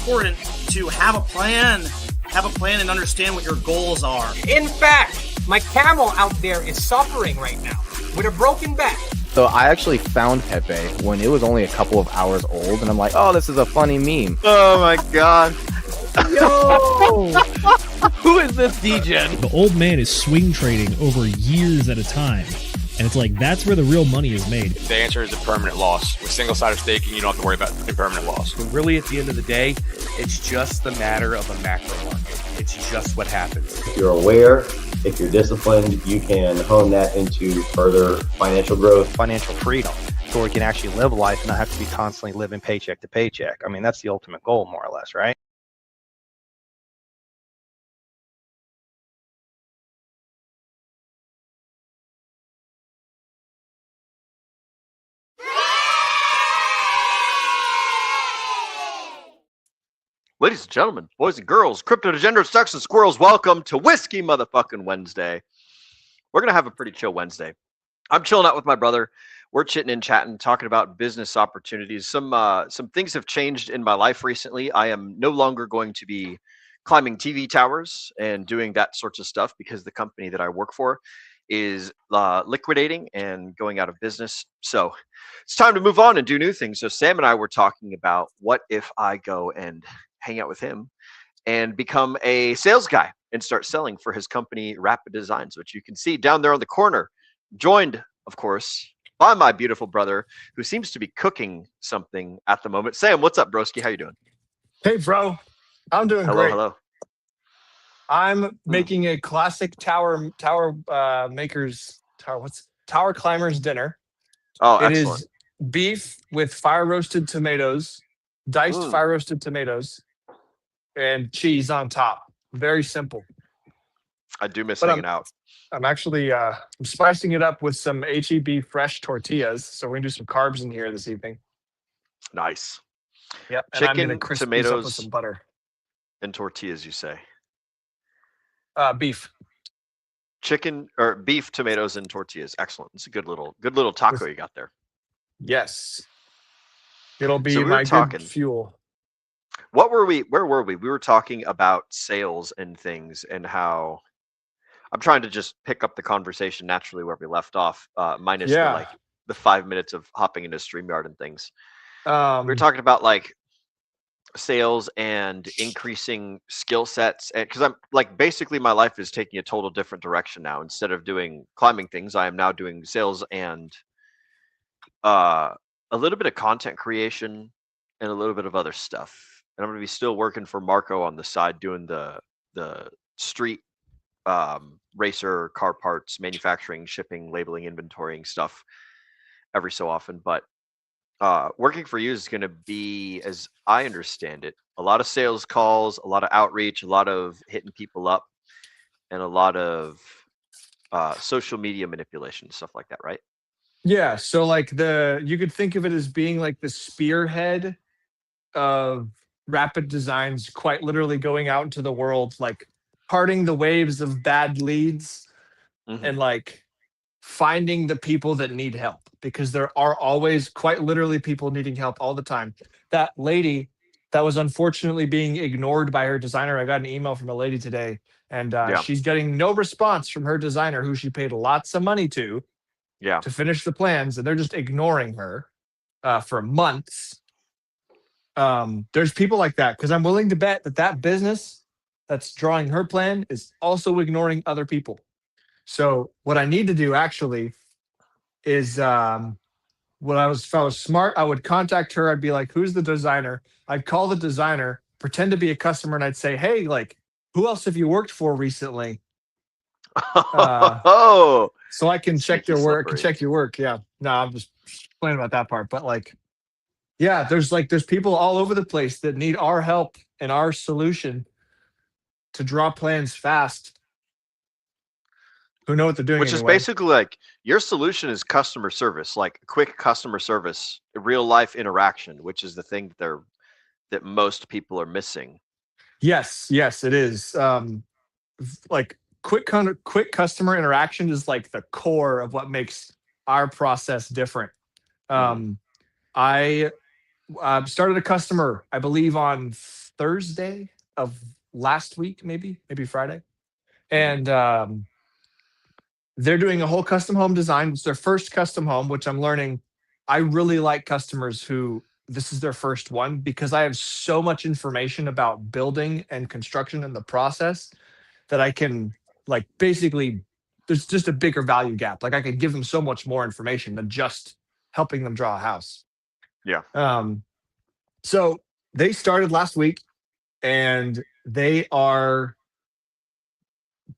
important to have a plan and understand what your goals are. In fact, my camel out there is suffering right now with a broken back. So I actually found Pepe when it was only a couple of hours old, and I'm like, oh, this is a funny meme. Oh my god. Yo! Who is this degen? The old man is swing trading over years at a time. And it's like, that's where the real money is made. The answer is a permanent loss. With single-sided staking, you don't have to worry about the permanent loss. When really, at the end of the day, it's just the matter of a macro market. It's just what happens. If you're aware, if you're disciplined, you can hone that into further financial growth. Financial freedom, so we can actually live life and not have to be constantly living paycheck to paycheck. I mean, that's the ultimate goal, more or less, right? Ladies and gentlemen, boys and girls, crypto degenerates, ducks and squirrels, welcome to Whiskey Motherfucking Wednesday. We're going to have a pretty chill Wednesday. I'm chilling out with my brother. We're chitting and chatting, talking about business opportunities. Some things have changed in my life recently. I am no longer going to be climbing TV towers and doing that sorts of stuff because the company that I work for is liquidating and going out of business. So it's time to move on and do new things. So Sam and I were talking about what if I go and hang out with him and become a sales guy and start selling for his company Rapid Designs, which you can see down there on the corner, joined of course by my beautiful brother who seems to be cooking something at the moment. Sam, what's up, broski? How you doing? Hey bro, I'm doing great. Hello. I'm making a classic tower climbers dinner. Oh, it excellent. is beef with fire roasted tomatoes, diced fire roasted tomatoes, and cheese on top. Very simple. I do miss hanging out. I'm actually I'm spicing it up with some HEB fresh tortillas. So we're gonna do some carbs in here this evening. Nice. Yep. And Chicken, I'm gonna crisp these up tomatoes, with some butter. and tortillas, you say? Beef. Chicken or beef, tomatoes, and tortillas. Excellent. It's a good little taco you got there. Yes. It'll be So we were my talking. good fuel. Where were we? We were talking about sales and things and how I'm trying to just pick up the conversation naturally where we left off, minus the 5 minutes of hopping into StreamYard and things. We were talking about like sales and increasing skill sets, and because I'm like basically my life is taking a total different direction now. Instead of doing climbing things, I am now doing sales and a little bit of content creation and a little bit of other stuff. And I'm going to be still working for Marco on the side doing the street racer car parts manufacturing, shipping, labeling, inventorying stuff every so often. But working for you is going to be, as I understand it, a lot of sales calls, a lot of outreach, a lot of hitting people up, and a lot of social media manipulation, stuff like that, right? Yeah. So like you could think of it as being like the spearhead of Rapid Designs, quite literally going out into the world, like parting the waves of bad leads and like finding the people that need help, because there are always quite literally people needing help all the time. That lady that was unfortunately being ignored by her designer, I got an email from a lady today, and she's getting no response from her designer, who she paid lots of money to finish the plans, and they're just ignoring her for months. There's people like that, because I'm willing to bet that business that's drawing her plan is also ignoring other people. So what I need to do actually is if I was smart, I would contact her. I'd be like, who's the designer? I'd call the designer, pretend to be a customer, and I'd say, hey, like, who else have you worked for recently? So I can check your work. I can check your work. Yeah. No, I'm just playing about that part. But like, yeah, there's people all over the place that need our help and our solution to draw plans fast, who know what they're doing. Which is basically like your solution is customer service, like quick customer service, real life interaction, which is the thing that most people are missing. Yes, it is. Like quick customer interaction is like the core of what makes our process different. I started a customer, I believe, on Thursday of last week, maybe Friday, and they're doing a whole custom home design. It's their first custom home, which I'm learning. I really like customers who this is their first one because I have so much information about building and construction and the process that I can like basically there's just a bigger value gap. Like I could give them so much more information than just helping them draw a house. Yeah. So they started last week and they are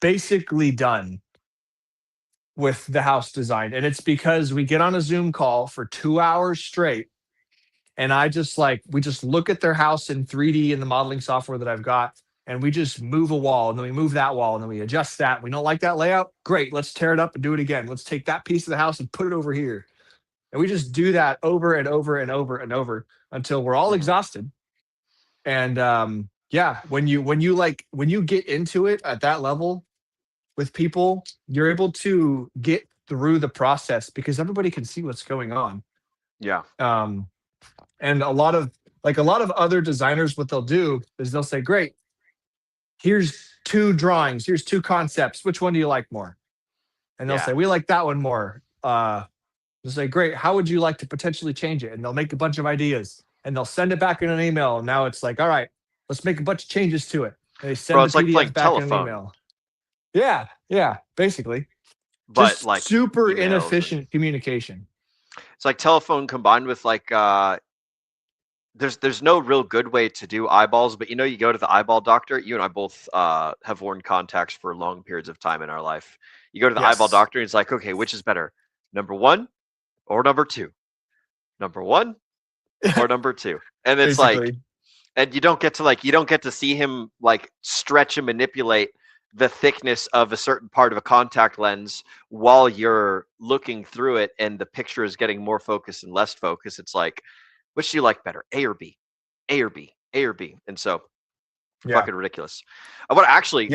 basically done with the house design. And it's because we get on a Zoom call for 2 hours straight. And we just look at their house in 3D in the modeling software that I've got. And we just move a wall and then we move that wall and then we adjust that. We don't like that layout. Great. Let's tear it up and do it again. Let's take that piece of the house and put it over here. And we just do that over and over and over and over until we're all exhausted. And when you get into it at that level with people, you're able to get through the process because everybody can see what's going on. Yeah. And a lot of other designers, what they'll do is they'll say, great, here's 2 drawings, here's 2 concepts. Which one do you like more? And they'll say, we like that one more. They'll say, great, how would you like to potentially change it? And they'll make a bunch of ideas and they'll send it back in an email. And now it's like, all right, let's make a bunch of changes to it. And they send the PDF back in an email. Yeah, basically. But just like super inefficient communication. It's like telephone combined with like there's no real good way to do eyeballs, but you go to the eyeball doctor. You and I both have worn contacts for long periods of time in our life. You go to the eyeball doctor and it's like, okay, which is better? Number 1 or number 2? Number 1 or number 2? And it's like, and you don't get to see him like stretch and manipulate the thickness of a certain part of a contact lens while you're looking through it and the picture is getting more focus and less focus. It's like, which do you like better? A or B? A or B? A or B? And so fucking ridiculous. I want to actually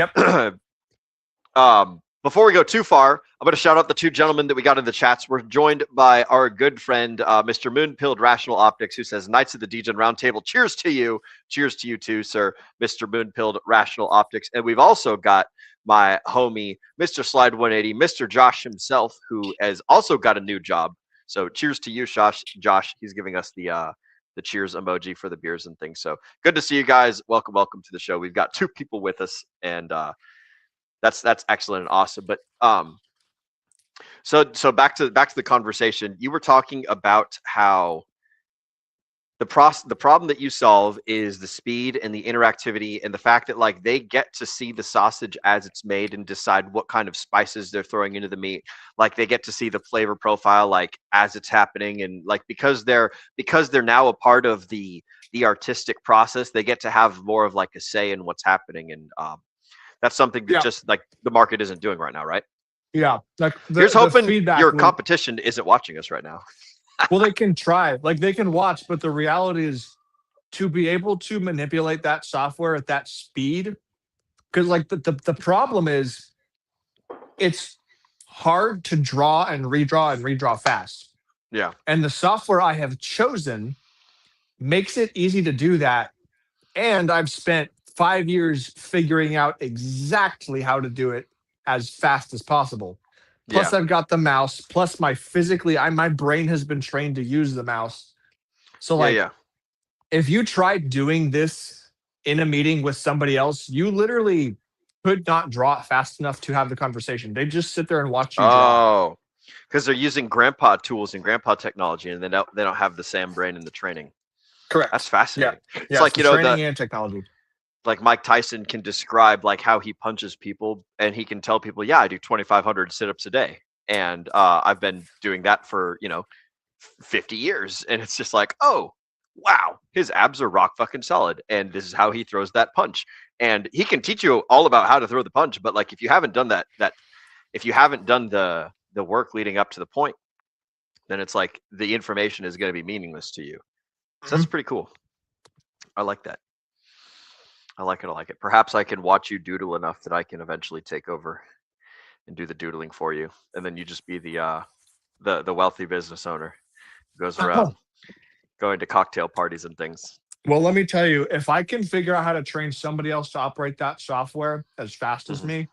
before we go too far, I'm going to shout out the 2 gentlemen that we got in the chats. We're joined by our good friend, Mr. Moonpilled Rational Optics, who says, Knights of the Degen Roundtable, cheers to you. Cheers to you too, sir, Mr. Moonpilled Rational Optics. And we've also got my homie, Mr. Slide 180, Mr. Josh himself, who has also got a new job. So cheers to you, Josh. He's giving us the cheers emoji for the beers and things. So good to see you guys. Welcome to the show. We've got 2 people with us, and that's excellent and awesome. But so back to the conversation. You were talking about how the problem that you solve is the speed and the interactivity and the fact that like they get to see the sausage as it's made and decide what kind of spices they're throwing into the meat. Like they get to see the flavor profile like as it's happening, and like because they're now a part of the artistic process, they get to have more of like a say in what's happening. And that's something that just like the market isn't doing right now, right? Yeah. Like here's hoping your competition isn't watching us right now. Well, they can try, like they can watch, but the reality is to be able to manipulate that software at that speed. Because like the problem is it's hard to draw and redraw fast. Yeah. And the software I have chosen makes it easy to do that. And I've spent 5 years figuring out exactly how to do it as fast as possible. Plus, I've got the mouse. Plus, my brain has been trained to use the mouse. So, if you tried doing this in a meeting with somebody else, you literally could not draw it fast enough to have the conversation. They just sit there and watch you draw. Oh, because they're using grandpa tools and grandpa technology, and they don't have the SAM brain and the training. Correct. That's fascinating. Yeah. It's like training and technology. Like Mike Tyson can describe like how he punches people, and he can tell people, yeah, I do 2,500 sit-ups a day. And I've been doing that for, 50 years. And it's just like, oh, wow, his abs are rock fucking solid. And this is how he throws that punch. And he can teach you all about how to throw the punch. But like, if you haven't done if you haven't done the work leading up to the point, then it's like the information is going to be meaningless to you. So that's pretty cool. I like that. I like it. Perhaps I can watch you doodle enough that I can eventually take over and do the doodling for you, and then you just be the wealthy business owner who goes around going to cocktail parties and things. Well, let me tell you, if I can figure out how to train somebody else to operate that software as fast as me,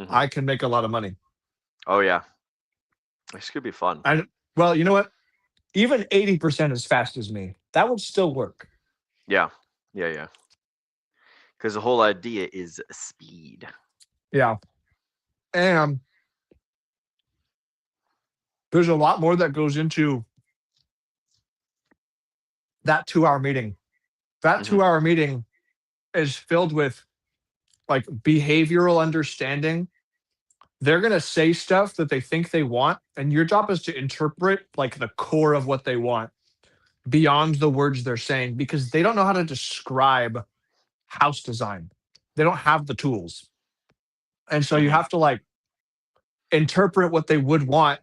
I can make a lot of money. Oh yeah, this could be fun. Well, you know what? Even 80% as fast as me, that would still work. Yeah. Because the whole idea is speed. Yeah. And there's a lot more that goes into that 2-hour meeting. That 2-hour meeting is filled with like behavioral understanding. They're going to say stuff that they think they want, and your job is to interpret like the core of what they want beyond the words they're saying, because they don't know how to describe house design. They don't have the tools. And so you have to like interpret what they would want,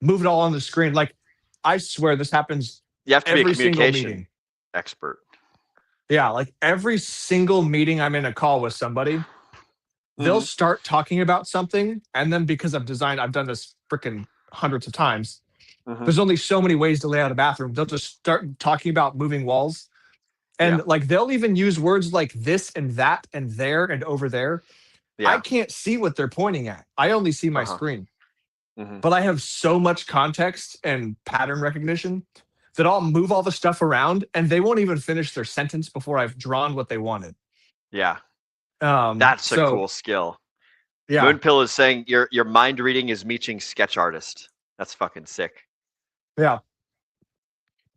move it all on the screen. Like, I swear this happens. You have to be a every single communication meeting. expert. Yeah, like every single meeting I'm in a call with somebody, they'll start talking about something, and then because I've done this freaking hundreds of times. There's only so many ways to lay out a bathroom. They'll just start talking about moving walls. And like they'll even use words like this and that and there and over there. Yeah. I can't see what they're pointing at. I only see my screen. But I have so much context and pattern recognition that I'll move all the stuff around, and they won't even finish their sentence before I've drawn what they wanted. Yeah. That's a cool skill. Yeah. Moonpill is saying your mind reading is meeting sketch artist. That's fucking sick. Yeah.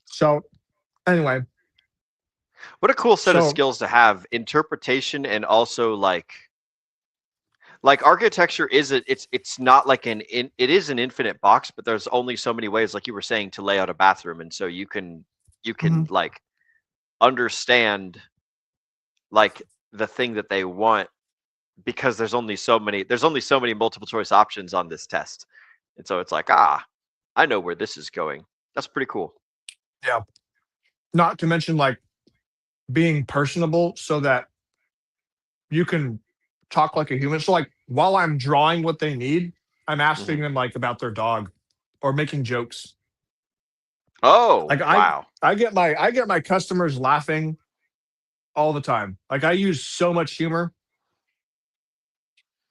So anyway. What a cool set of skills to have. Interpretation, and also like architecture it's not like it is an infinite box, but there's only so many ways, like you were saying, to lay out a bathroom. And so you can like understand like the thing that they want, because there's only so many multiple choice options on this test. And so it's like, I know where this is going. That's pretty cool. Yeah. Not to mention like being personable so that you can talk like a human. So like while I'm drawing what they need, I'm asking them like about their dog or making jokes. Oh, like wow. I get my customers laughing all the time. Like I use so much humor.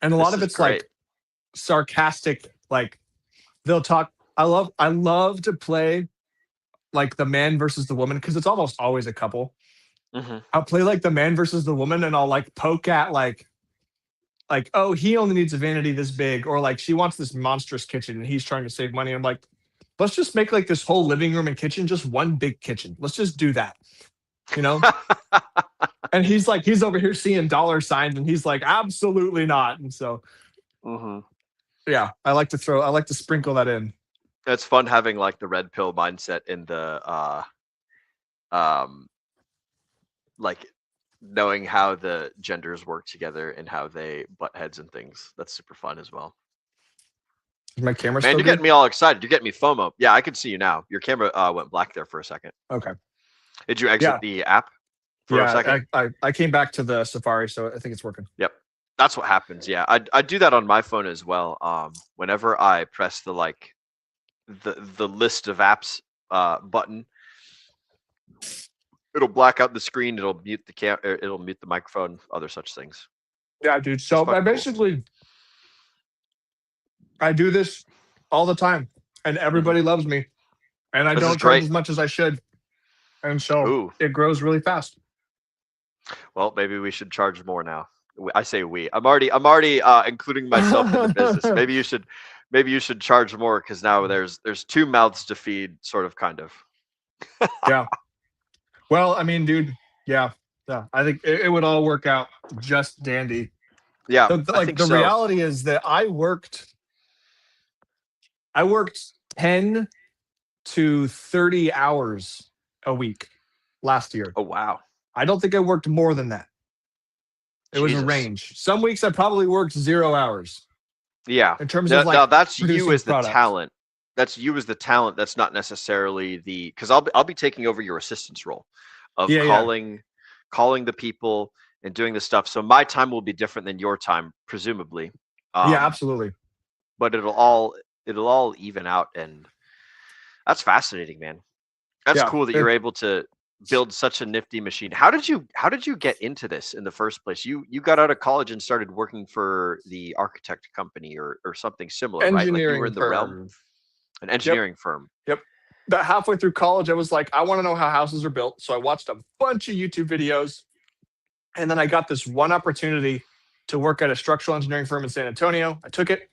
And a lot of it's great. like sarcastic, like they'll talk. I love to play like the man versus the woman, because it's almost always a couple. I'll play like the man versus the woman, and I'll like poke at like, oh, he only needs a vanity this big, or like she wants this monstrous kitchen and he's trying to save money. I'm like, let's just make like this whole living room and kitchen just one big kitchen. Let's just do that, you know? And he's over here seeing dollar signs, and he's like, absolutely not. And so, yeah, I like to sprinkle that in. It's fun having like the red pill mindset in the like knowing how the genders work together and how they butt heads and things. That's super fun as well. Is my camera Man, still you're getting me all excited. You're getting me FOMO. Yeah, I can see you now. Your camera went black there for a second. Okay. Did you exit the app for a second? I came back to the Safari, so I think it's working. Yep. That's what happens. Yeah. I do that on my phone as well. Whenever I press the like the list of apps button, it'll black out the screen, it'll mute the it'll mute the microphone, other such things. Yeah, dude. So I basically I do this all the time, and everybody loves me, and I don't charge as much as I should, and so it grows really fast. Well, maybe we should charge more now. I say we. I'm already including myself in the business. Maybe you should charge more, because now there's two mouths to feed, sort of, kind of. Yeah. Well, I mean, dude. Yeah. I think it would all work out just dandy. Yeah. The reality is that I worked 10 to 30 hours a week last year. Oh, wow. I don't think I worked more than that. It was a range. Some weeks I probably worked 0 hours. Yeah. In terms of like, now that's you as product. the talent. That's you as the talent. That's not necessarily because I'll be taking over your assistance role of calling the people and doing the stuff. So my time will be different than your time, presumably. Yeah, absolutely. But it'll all even out, and that's fascinating, man. That's cool that you're able to build such a nifty machine. How did you get into this in the first place? You got out of college and started working for the architect company or something similar, right? Like you were Engineering in the realm, firm. an engineering firm. Yep. About halfway through college, I was like, I want to know how houses are built. So I watched a bunch of YouTube videos. And then I got this one opportunity to work at a structural engineering firm in San Antonio. I took it.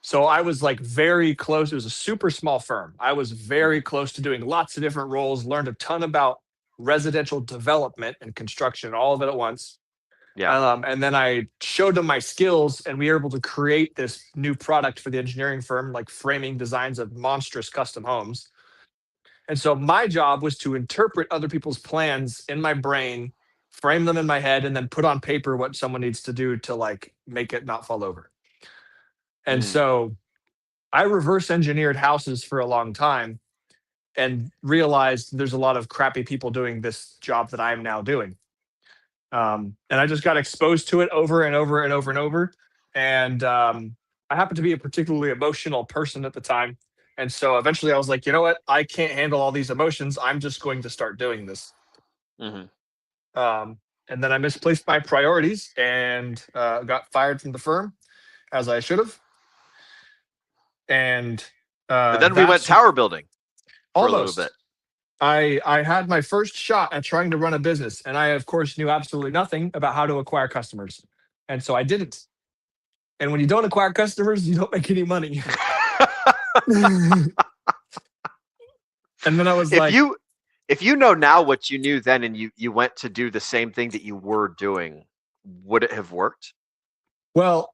So I was like very close. It was a super small firm. I was very close to doing lots of different roles, learned a ton about residential development and construction, all of it at once. Yeah. And then I showed them my skills, and we were able to create this new product for the engineering firm, like framing designs of monstrous custom homes. And so my job was to interpret other people's plans in my brain, frame them in my head, and then put on paper what someone needs to do to like make it not fall over. And so I reverse engineered houses for a long time and realized there's a lot of crappy people doing this job that I'm now doing. And I just got exposed to it over and over and over and over. And I happened to be a particularly emotional person at the time. And so eventually I was like, you know what? I can't handle all these emotions. I'm just going to start doing this. And then I misplaced my priorities and got fired from the firm, as I should have. And but then we went tower building for a little bit. I had my first shot at trying to run a business, and I, of course, knew absolutely nothing about how to acquire customers. And so I didn't. And when you don't acquire customers, you don't make any money. And then I was if you know now what you knew then and you went to do the same thing that you were doing, would it have worked? Well,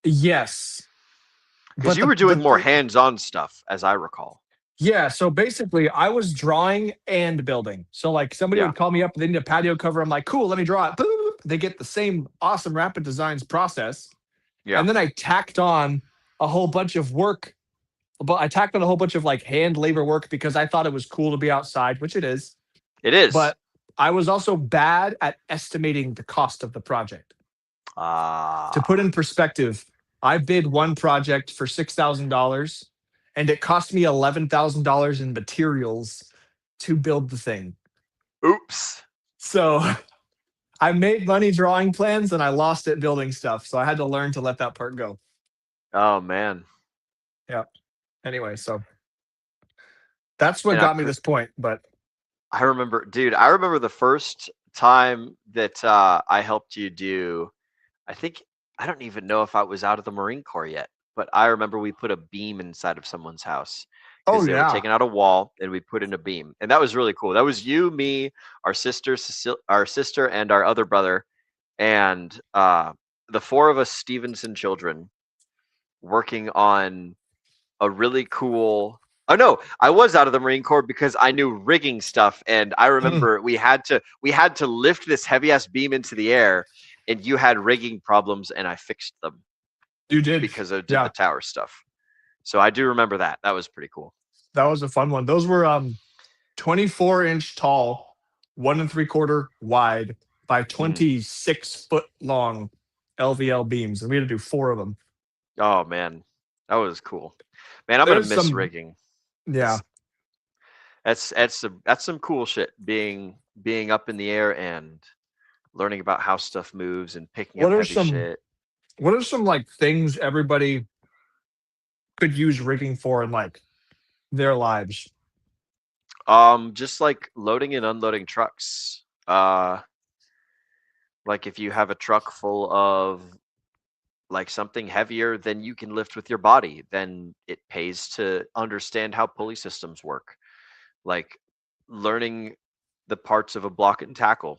yes. Because you were doing more hands-on stuff, as I recall. Yeah, so basically I was drawing and building. So like somebody would call me up, they need a patio cover. I'm like, cool, let me draw it. Boop. They get the same awesome Rapid Designs process. Yeah. And then I tacked on a whole bunch of work. But I tacked on a whole bunch of like hand labor work because I thought it was cool to be outside, which it is. It is. But I was also bad at estimating the cost of the project. To put in perspective, I bid one project for $6,000 and it cost me $11,000 in materials to build the thing. Oops. So I made money drawing plans and I lost it building stuff. So I had to learn to let that part go. Oh, man. Yeah. Anyway, so that's what got me this point. But I remember the first time that I helped you do, I don't even know if I was out of the Marine Corps yet, but I remember we put a beam inside of someone's house. Oh, they were taking out a wall and we put in a beam. And that was really cool. That was you, me, our sister, and our other brother, and the four of us Stevenson children working on a really cool. Oh no, I was out of the Marine Corps because I knew rigging stuff, and I remember we had to lift this heavy ass beam into the air, and you had rigging problems, and I fixed them. You did because I did the tower stuff. So I do remember that. That was pretty cool. That was a fun one. Those were 24-inch tall, 1 3/4 wide by 26-foot long LVL beams, and we had to do 4 of them. Oh man, that was cool. Man, I'm gonna miss rigging. Yeah, that's some cool shit. Being up in the air and learning about how stuff moves and picking up heavy shit. What are some like things everybody could use rigging for in like their lives? Just like loading and unloading trucks. Like if you have a truck full of like something heavier than you can lift with your body, then it pays to understand how pulley systems work. Like learning the parts of a block and tackle,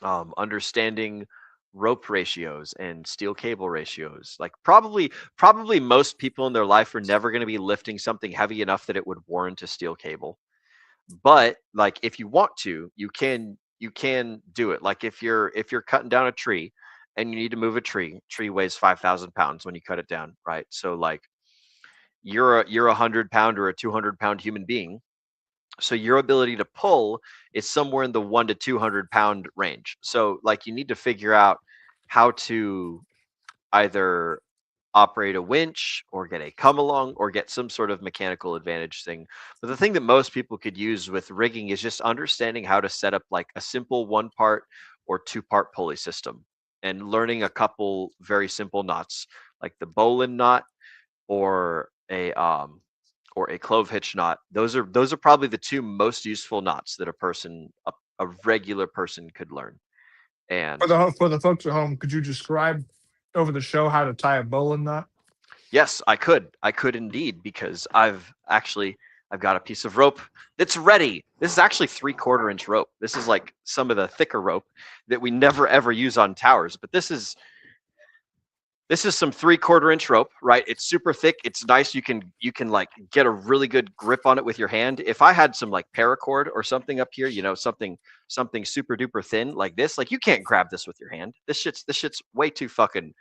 understanding rope ratios and steel cable ratios. Like probably most people in their life are never going to be lifting something heavy enough that it would warrant a steel cable. But like if you want to, you can do it. Like if you're cutting down a tree and you need to move a tree weighs 5,000 pounds when you cut it down, right? So like you're a 100-pound or a 200-pound human being. So your ability to pull is somewhere in the 1 to 200-pound range. So like you need to figure out how to either operate a winch or get a come along or get some sort of mechanical advantage thing. But the thing that most people could use with rigging is just understanding how to set up like a simple 1-part or 2-part pulley system and learning a couple very simple knots like the bowline knot or a clove hitch knot. Those are probably the 2 most useful knots that a regular person could learn. And For the folks at home, could you describe over the show how to tie a bowline knot? yes, I could indeed, because I've got a piece of rope that's ready. This is actually 3/4 inch rope. This is like some of the thicker rope that we never ever use on towers, but this is some 3/4 inch rope, right? It's super thick. It's nice. You can like get a really good grip on it with your hand. If I had some like paracord or something up here, something super duper thin like this, like you can't grab this with your hand. This shit's way too fucking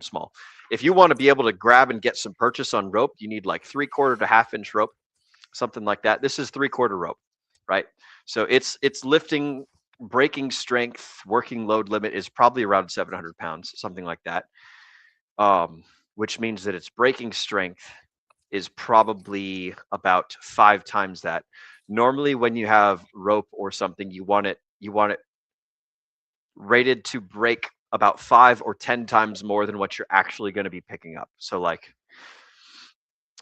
small. If you want to be able to grab and get some purchase on rope, you need like 3/4 to 1/2 inch rope, something like that. This is 3/4 rope, right? So it's lifting, breaking strength, working load limit is probably around 700 pounds, something like that. Which means that its breaking strength is probably about 5 times that. Normally, when you have rope or something, you want it rated to break about 5 or 10 times more than what you're actually going to be picking up. So like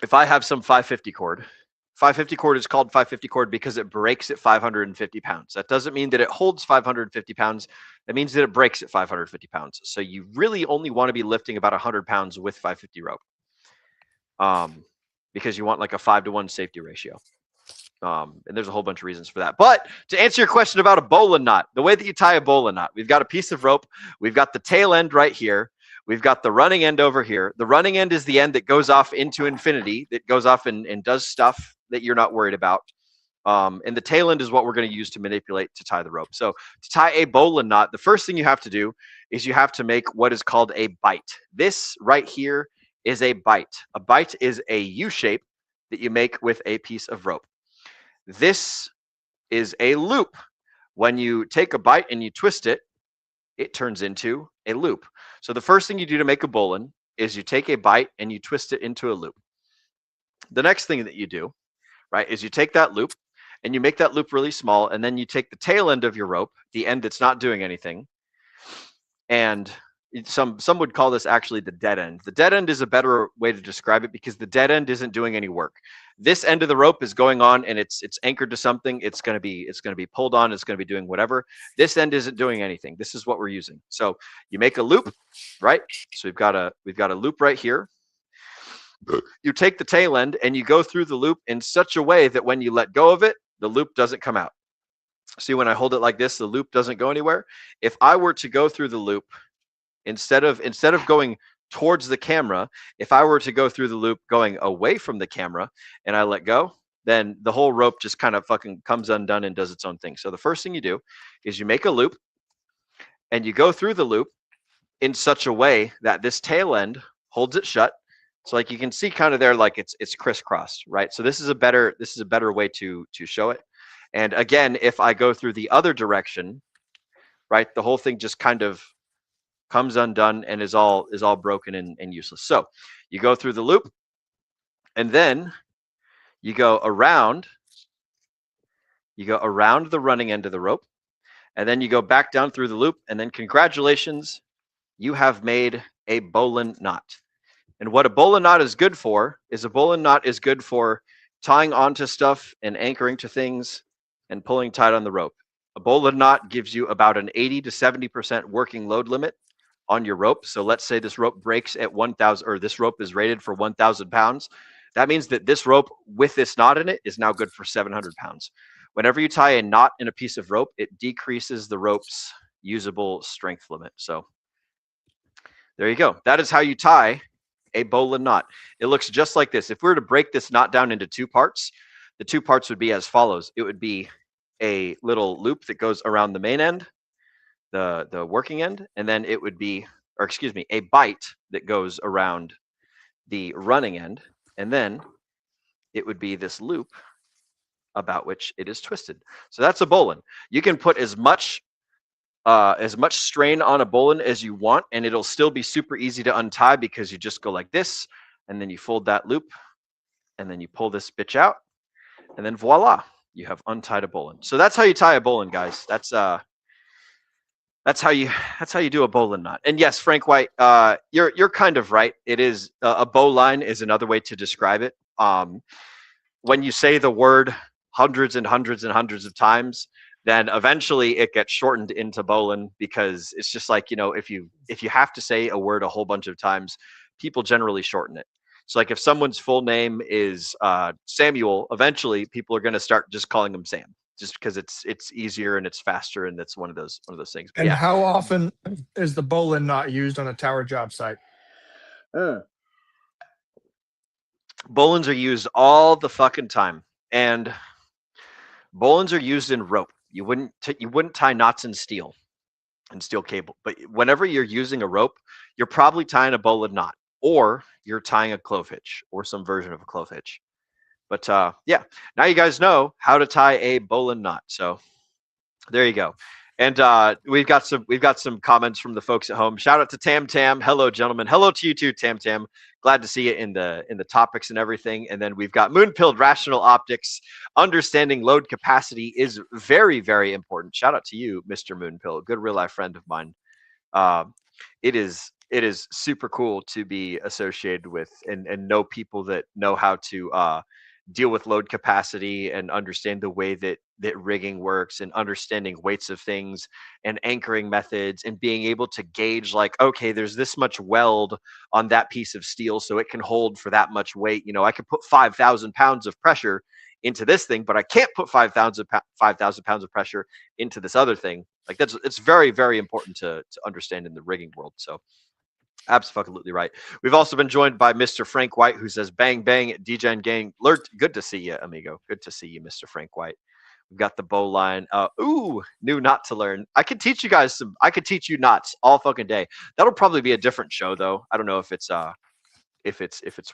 if I have some 550 cord, 550 cord is called 550 cord because it breaks at 550 pounds. That doesn't mean that it holds 550 pounds. That means that it breaks at 550 pounds. So you really only want to be lifting about 100 pounds with 550 rope, because you want like a 5-to-1 safety ratio. And there's a whole bunch of reasons for that. But to answer your question about a bowline knot, the way that you tie a bowline knot, we've got a piece of rope. We've got the tail end right here. We've got the running end over here. The running end is the end that goes off into infinity, that goes off and does stuff that you're not worried about. And the tail end is what we're going to use to manipulate to tie the rope. So to tie a bowline knot, the first thing you have to do is you have to make what is called a bite. This right here is a bite. A bite is a U shape that you make with a piece of rope. This is a loop. When you take a bite and you twist it, it turns into a loop. So the first thing you do to make a bowline is you take a bite and you twist it into a loop. The next thing that you do, right, is you take that loop and you make that loop really small, and then you take the tail end of your rope, the end that's not doing anything, and some would call this actually the dead end. The dead end is a better way to describe it because the dead end isn't doing any work. This end of the rope is going on and it's anchored to something. It's going to be pulled on. It's going to be doing whatever. This end isn't doing anything. This is what we're using. So you make a loop, right? So we've got a loop right here. You take the tail end and you go through the loop in such a way that when you let go of it, the loop doesn't come out. See, when I hold it like this, the loop doesn't go anywhere. If I were to go through the loop, instead of going towards the camera, if I were to go through the loop going away from the camera and I let go, then the whole rope just kind of fucking comes undone and does its own thing. So the first thing you do is you make a loop and you go through the loop in such a way that this tail end holds it shut. So like you can see kind of there, like it's crisscrossed, right? So this is a better way to show it. And again, if I go through the other direction, right, the whole thing just kind of comes undone and is all broken and useless. So you go through the loop and then you go around the running end of the rope, and then you go back down through the loop, and then congratulations, you have made a bowline knot. And what a bowline knot is good for is tying onto stuff and anchoring to things and pulling tight on the rope. A bowline knot gives you about an 80 to 70% working load limit on your rope. So let's say this rope breaks at 1,000, or this rope is rated for 1,000 pounds. That means that this rope with this knot in it is now good for 700 pounds. Whenever you tie a knot in a piece of rope, it decreases the rope's usable strength limit. So there you go. That is how you tie a bowline knot. It looks just like this. If we were to break this knot down into 2 parts, the 2 parts would be as follows. It would be a little loop that goes around the main end, the working end, and then it would be, or excuse me, a bite that goes around the running end, and then it would be this loop about which it is twisted. So that's a bowline. You can put as much as much strain on a bowline as you want, and it'll still be super easy to untie because you just go like this, and then you fold that loop, and then you pull this bitch out, and then voila, you have untied a bowline. So that's how you tie a bowline, guys. That's how you do a bowline knot. And yes, Frank White, you're kind of right. It is a bowline is another way to describe it. When you say the word hundreds and hundreds and hundreds of times, then eventually it gets shortened into bowline, because it's just like, if you have to say a word a whole bunch of times, people generally shorten it. So like if someone's full name is Samuel, eventually people are going to start just calling him Sam, just because it's easier and it's faster, and it's one of those things. But And yeah. how often is the bowline knot used on a tower job site? Bowlines are used all the fucking time, and bowlines are used in rope. You wouldn't tie knots in steel cable, but whenever you're using a rope, you're probably tying a bowline knot, or you're tying a clove hitch, or some version of a clove hitch. But yeah, now you guys know how to tie a bowline knot. So there you go. And we've got some comments from the folks at home. Shout out to Tam Tam. Hello, gentlemen. Hello to you too, Tam Tam. Glad to see you in the topics and everything. And then we've got Moonpilled Rational Optics. Understanding load capacity is very, very important. Shout out to you, Mr. Moonpill, good real life friend of mine. It is super cool to be associated with and know people that know how to deal with load capacity and understand the way that rigging works, and understanding weights of things and anchoring methods, and being able to gauge like, okay, there's this much weld on that piece of steel, so it can hold for that much weight. I could put 5,000 pounds of pressure into this thing, but I can't put 5,000 pounds of pressure into this other thing. Like it's very, very important to understand in the rigging world. So absolutely right. We've also been joined by Mr. Frank White, who says, bang, bang, DGen gang. Good to see you, amigo. Good to see you, Mr. Frank White. We've got the bow line. New knot to learn. I could teach you guys I could teach you knots all fucking day. That'll probably be a different show, though. I don't know if it's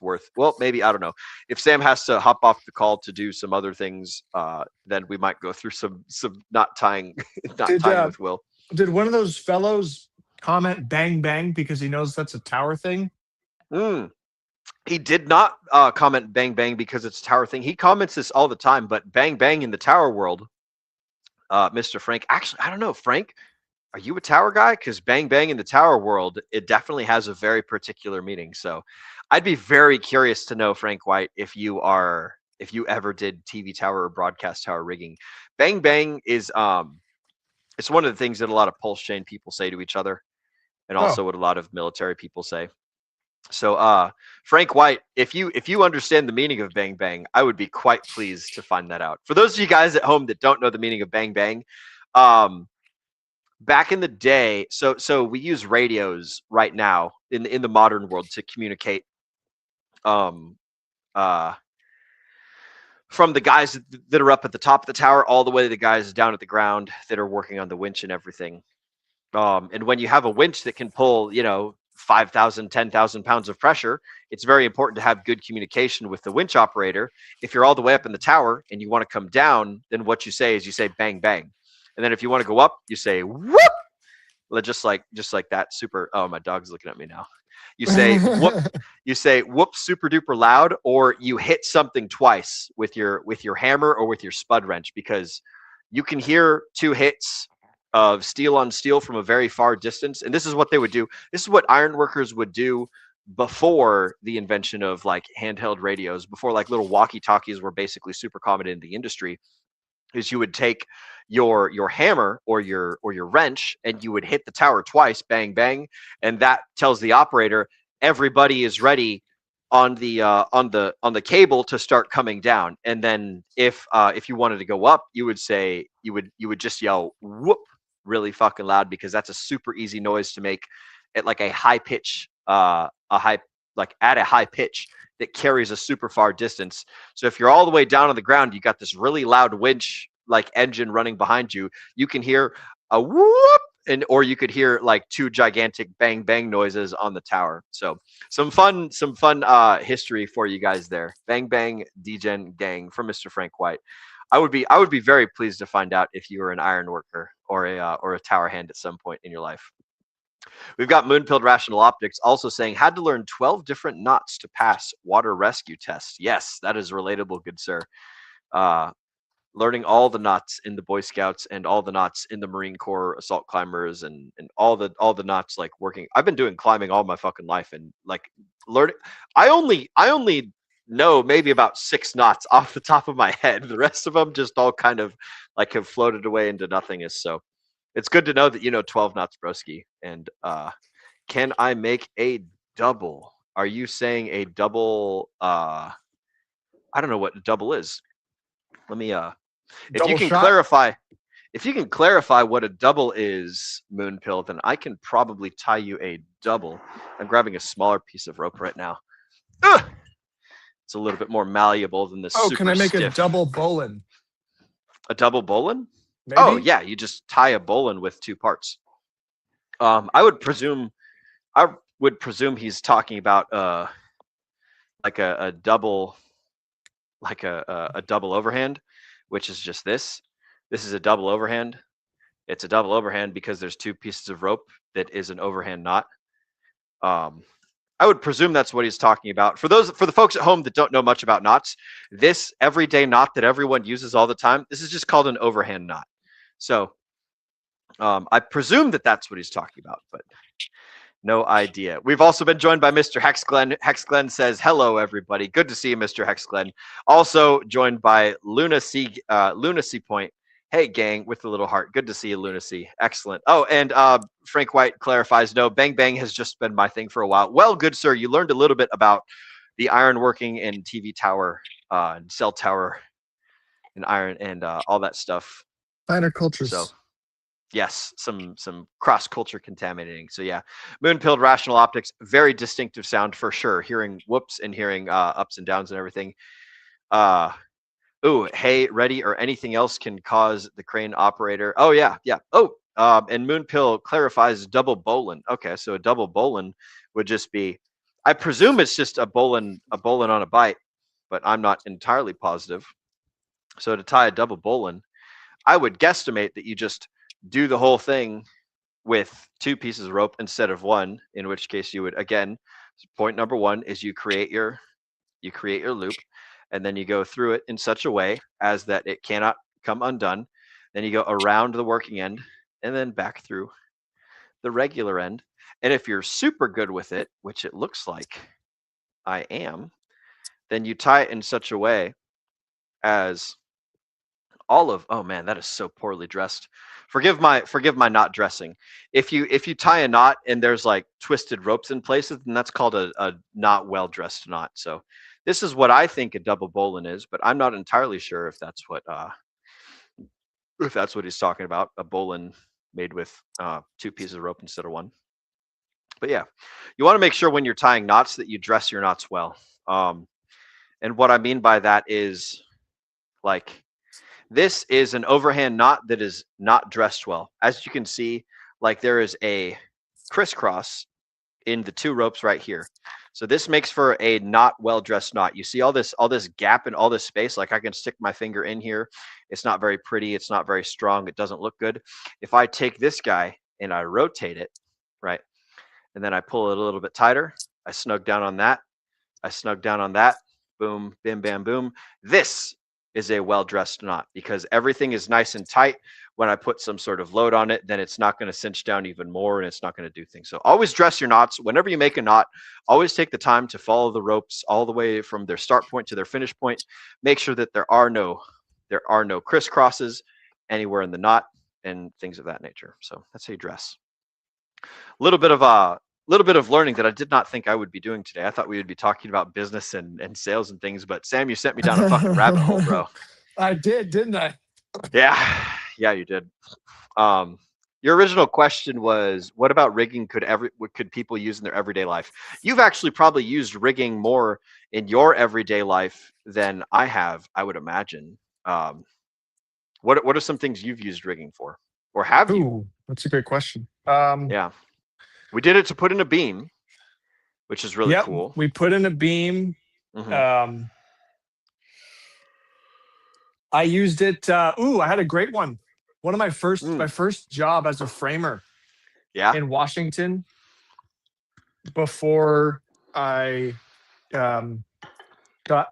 worth, well, maybe, I don't know. If Sam has to hop off the call to do some other things, then we might go through some knot tying, tying with Will. Did one of those fellows comment bang bang because he knows that's a tower thing? He did not comment bang bang because it's a tower thing. He comments this all the time, but bang bang in the tower world, Mr. Frank, actually, I don't know, Frank, are you a tower guy? Because bang bang in the tower world, it definitely has a very particular meaning. So I'd be very curious to know, Frank White, if you ever did TV tower or broadcast tower rigging. Bang bang is it's one of the things that a lot of pulse chain people say to each other, and also what a lot of military people say. So Frank White, if you understand the meaning of bang bang, I would be quite pleased to find that out. For those of you guys at home that don't know the meaning of bang bang, back in the day, so we use radios right now in the modern world to communicate from the guys that are up at the top of the tower all the way to the guys down at the ground that are working on the winch and everything. And when you have a winch that can pull, 5,000, 10,000 pounds of pressure, it's very important to have good communication with the winch operator. If you're all the way up in the tower and you want to come down, then what you say is you say bang, bang. And then if you want to go up, you say whoop, just like that. Super. Oh, my dog's looking at me now. You say whoop, whoop super duper loud, or you hit something twice with your hammer or with your spud wrench, because you can hear two hits of steel on steel from a very far distance. And this is what they would do. This is what ironworkers would do before the invention of like handheld radios, before like little walkie-talkies were basically super common in the industry, is you would take your hammer or your wrench and you would hit the tower twice, bang, bang. And that tells the operator, everybody is ready on the cable to start coming down. And then if you wanted to go up, you would just yell whoop really fucking loud, because that's a super easy noise to make at like a high pitch, at a high pitch that carries a super far distance. So if you're all the way down on the ground, you got this really loud winch like engine running behind you, you can hear a whoop, or you could hear like two gigantic bang bang noises on the tower. So some fun history for you guys there. Bang bang DGen gang from Mr. Frank White. I would be very pleased to find out if you were an iron worker or a tower hand at some point in your life. We've got Moonpilled Rational Optics also saying had to learn 12 different knots to pass water rescue tests. Yes, that is relatable, good sir. Learning all the knots in the Boy Scouts and all the knots in the Marine Corps assault climbers and all the knots like working. I've been doing climbing all my fucking life and like learning. I only know maybe about 6 knots off the top of my head. The rest of them just all kind of like have floated away into nothingness. So it's good to know that you know 12 knots, broski. And can I make a double? Are you saying a double? I don't know what a double is. Let me if you can clarify what a double is, Moonpill, then I can probably tie you a double. I'm grabbing a smaller piece of rope right now. Ugh! It's a little bit more malleable than this. Oh, super can I make stiff. a double bowline? A double bowline? Maybe? Oh yeah, you just tie a bowline with 2 parts. I would presume he's talking about like a double, like a double overhand, which is just this. This is a double overhand. It's a double overhand because there's 2 pieces of rope that is an overhand knot. I would presume that's what he's talking about. For the folks at home that don't know much about knots, this everyday knot that everyone uses all the time, this is just called an overhand knot. So I presume that that's what he's talking about, but no idea. We've also been joined by Mr. Hexglen. Hexglen says, hello, everybody. Good to see you, Mr. Hexglen. Also joined by Lunacy Point. Hey, gang, with the little heart. Good to see you, Lunacy. Excellent. Oh, and Frank White clarifies, no, Bang Bang has just been my thing for a while. Well, good sir, you learned a little bit about the ironworking and TV tower and cell tower and iron and all that stuff. Finer cultures. So, yes, some cross-culture contaminating. So, yeah, Moonpilled Rational Optics, very distinctive sound for sure. Hearing whoops and hearing ups and downs and everything. Ooh, hey, ready or anything else can cause the crane operator. Oh, yeah. Oh, and Moonpill clarifies double bowline. Okay, so a double bowline would just be, I presume it's just a bowline on a bite, but I'm not entirely positive. So to tie a double bowline, I would guesstimate that you just do the whole thing with 2 pieces of rope instead of 1, in which case you would, again, point number 1 is you create your loop. And then you go through it in such a way as that it cannot come undone. Then you go around the working end and then back through the regular end. And if you're super good with it, which it looks like I am, then you tie it in such a way as oh man, that is so poorly dressed. Forgive my not dressing. If you tie a knot and there's like twisted ropes in places, then that's called a not well dressed knot. So this is what I think a double bowline is, but I'm not entirely sure if that's what he's talking about. A bowline made with 2 pieces of rope instead of 1. But yeah, you want to make sure when you're tying knots that you dress your knots well. And what I mean by that is, like, this is an overhand knot that is not dressed well. As you can see, like there is a crisscross in the 2 ropes right here. So this makes for a not well-dressed knot. You see all this gap and all this space. Like I can stick my finger in here. It's not very pretty. It's not very strong. It doesn't look good. If I take this guy and I rotate it, right, and then I pull it a little bit tighter, I snug down on that. I snug down on that. Boom, bim, bam, boom. This is a well-dressed knot because everything is nice and tight. When I put some sort of load on it, then it's not going to cinch down even more and it's not going to do things. So always dress your knots. Whenever you make a knot, always take the time to follow the ropes all the way from their start point to their finish point. Make sure that there are no crisscrosses anywhere in the knot and things of that nature. So that's how you dress. A little bit of learning that I did not think I would be doing today. I thought we would be talking about business and sales and things, but Sam, you sent me down a fucking rabbit hole, bro. I did, didn't I? Yeah, you did. Your original question was, what about rigging could people use in their everyday life? You've actually probably used rigging more in your everyday life than I have, I would imagine. What are some things you've used rigging for, or have you? Ooh, that's a great question. Yeah, we did it to put in a beam, which is really cool. We put in a beam. Mm-hmm. I used it. I had a great one. One of my first job as a framer Yeah. in Washington before I got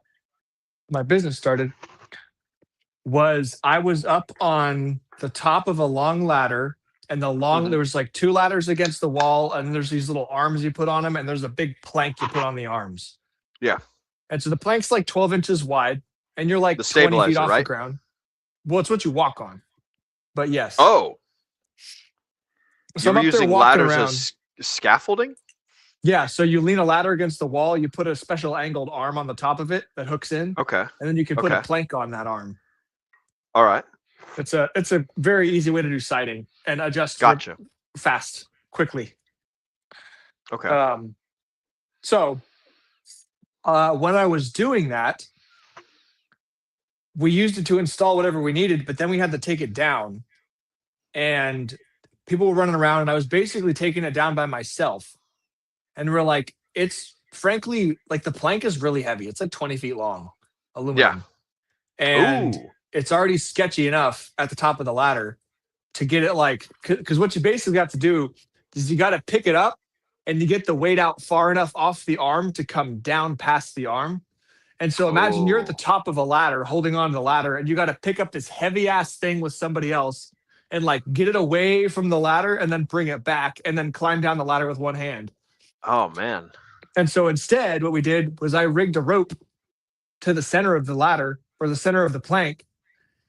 my business started was I was up on the top of a long ladder, and there was like 2 ladders against the wall, and there's these little arms you put on them, and there's a big plank you put on the arms. Yeah. And so the plank's like 12 inches wide, and you're like The 20 feet stabilizer, off the right? ground. Well, it's what you walk on. But yes. Oh. So You I'm were up there using walking ladders around. as scaffolding? Yeah, so you lean a ladder against the wall, you put a special angled arm on the top of it that hooks in, Okay. and then you can put a Okay. plank on that arm. All right. It's a very easy way to do siding and adjust Gotcha. fast, quickly. Okay. So when I was doing that, we used it to install whatever we needed, but then we had to take it down, and people were running around, and I was basically taking it down by myself. And we're like, it's frankly like the plank is really heavy. It's like 20 feet long, aluminum. Yeah. And Ooh. it's already sketchy enough at the top of the ladder to get it like, because what you basically have to do is you got to pick it up and you get the weight out far enough off the arm to come down past the arm. And so imagine you're at the top of a ladder holding on to the ladder, and you got to pick up this heavy ass thing with somebody else and like get it away from the ladder and then bring it back and then climb down the ladder with one hand. Oh, man. And so instead, what we did was I rigged a rope to the center of the ladder or the center of the plank,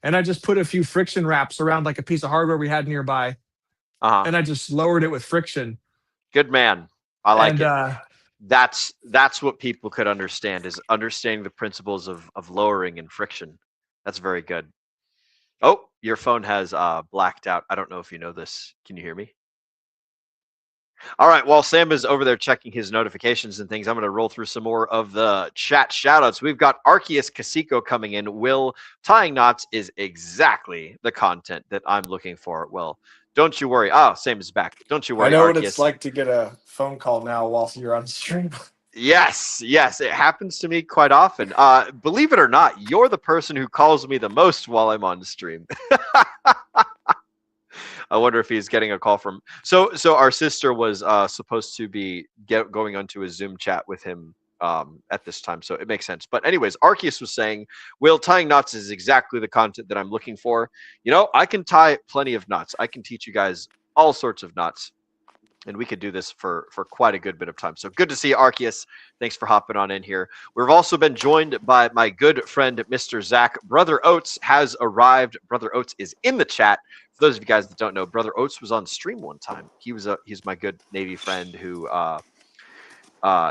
and I just put a few friction wraps around like a piece of hardware we had nearby, and I just lowered it with friction. Good man. I like And, it. That's what people could understand, is understanding the principles of lowering and friction. That's very good. Oh, your phone has blacked out. I don't know if you know this. Can you hear me? All right, while Sam is over there checking his notifications and things, I'm going to roll through some more of the chat shoutouts. We've got Arceus Casico coming in. Will, tying knots is exactly the content that I'm looking for. Well, don't you worry. Oh, Sam is back. Don't you worry, I know Arceus. what it's like to get a phone call now while you're on stream. Yes, it happens to me quite often. Believe it or not, you're the person who calls me the most while I'm on stream. I wonder if he's getting a call from. So our sister was supposed to be going onto a Zoom chat with him at this time, so it makes sense. But anyways, Arceus was saying, "Will, tying knots is exactly the content that I'm looking for. You know, I can tie plenty of knots. I can teach you guys all sorts of knots, and we could do this for quite a good bit of time. So good to see you, Arceus. Thanks for hopping on in here. We've also been joined by my good friend, Mr. Zach. Brother Oates has arrived. Brother Oates is in the chat. For those of you guys that don't know, Brother Oates was on stream one time. He's my good Navy friend who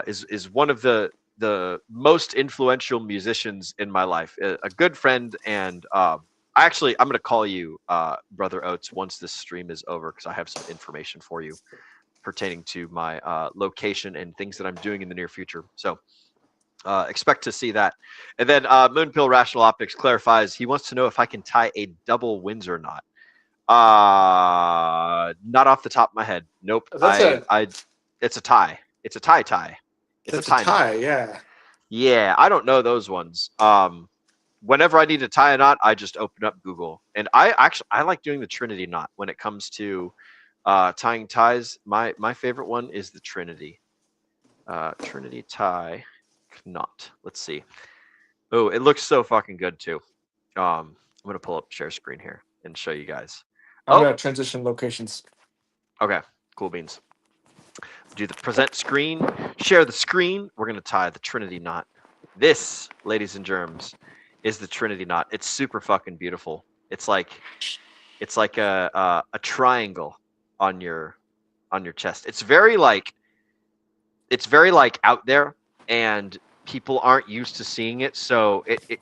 is one of the most influential musicians in my life. A good friend, and I'm going to call you Brother Oates once this stream is over, because I have some information for you pertaining to my location and things that I'm doing in the near future. So expect to see that. And then Moonpill Rational Optics clarifies he wants to know if I can tie a double Windsor knot. Not off the top of my head. Nope. It's a tie. It's a tie. It's a tie knot. Yeah. Yeah, I don't know those ones. Whenever I need to tie a knot, I just open up Google. And I like doing the Trinity knot when it comes to tying ties. My favorite one is the Trinity. Trinity tie knot. Let's see. Oh, it looks so fucking good too. I'm gonna pull up share screen here and show you guys. I'm gonna transition locations. Okay, cool beans. Do the present screen, share the screen. We're gonna tie the Trinity knot. This, ladies and germs, is the Trinity knot. It's super fucking beautiful. It's like a triangle on your chest. It's very like out there, and people aren't used to seeing it. So it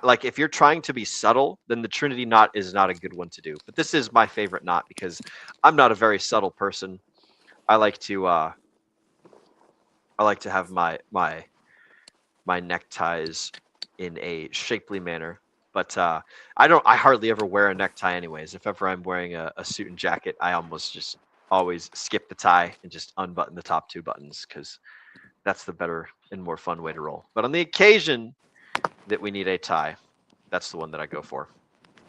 like, if you're trying to be subtle, then the Trinity knot is not a good one to do. But this is my favorite knot because I'm not a very subtle person. I like to have my neckties in a shapely manner. But I hardly ever wear a necktie anyways. If ever I'm wearing a suit and jacket, I almost just always skip the tie and just unbutton the top 2 buttons, because that's the better and more fun way to roll. But on the occasion that we need a tie, That's the one that I go for.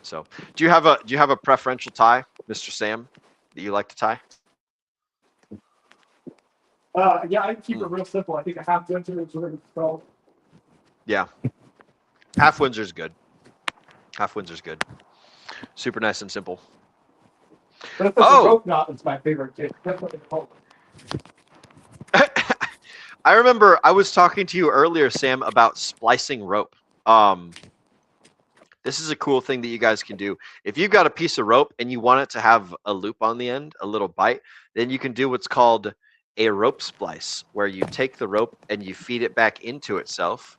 So, do you have a preferential tie, Mr. Sam, that you like to tie? Yeah, I keep it real simple. I think a half Windsor is really well. Yeah, half Windsor's good. Half Windsor's good. Super nice and simple. But if it's a rope knot, it's my favorite kit. That's what they call it. I remember I was talking to you earlier, Sam, about splicing rope. This is a cool thing that you guys can do. If you've got a piece of rope and you want it to have a loop on the end, a little bite, then you can do what's called a rope splice, where you take the rope and you feed it back into itself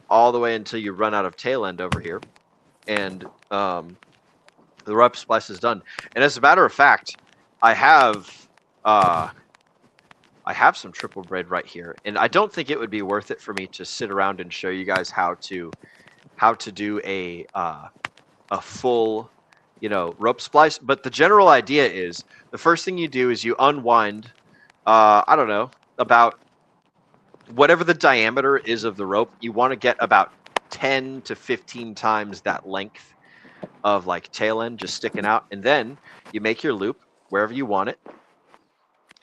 all the way until you run out of tail end over here. And the rope splice is done. And as a matter of fact, I have some triple braid right here, and I don't think it would be worth it for me to sit around and show you guys how to do a full, rope splice. But the general idea is the first thing you do is you unwind, I don't know, about whatever the diameter is of the rope. You want to get about 10 to 15 times that length of like tail end just sticking out, and then you make your loop wherever you want it,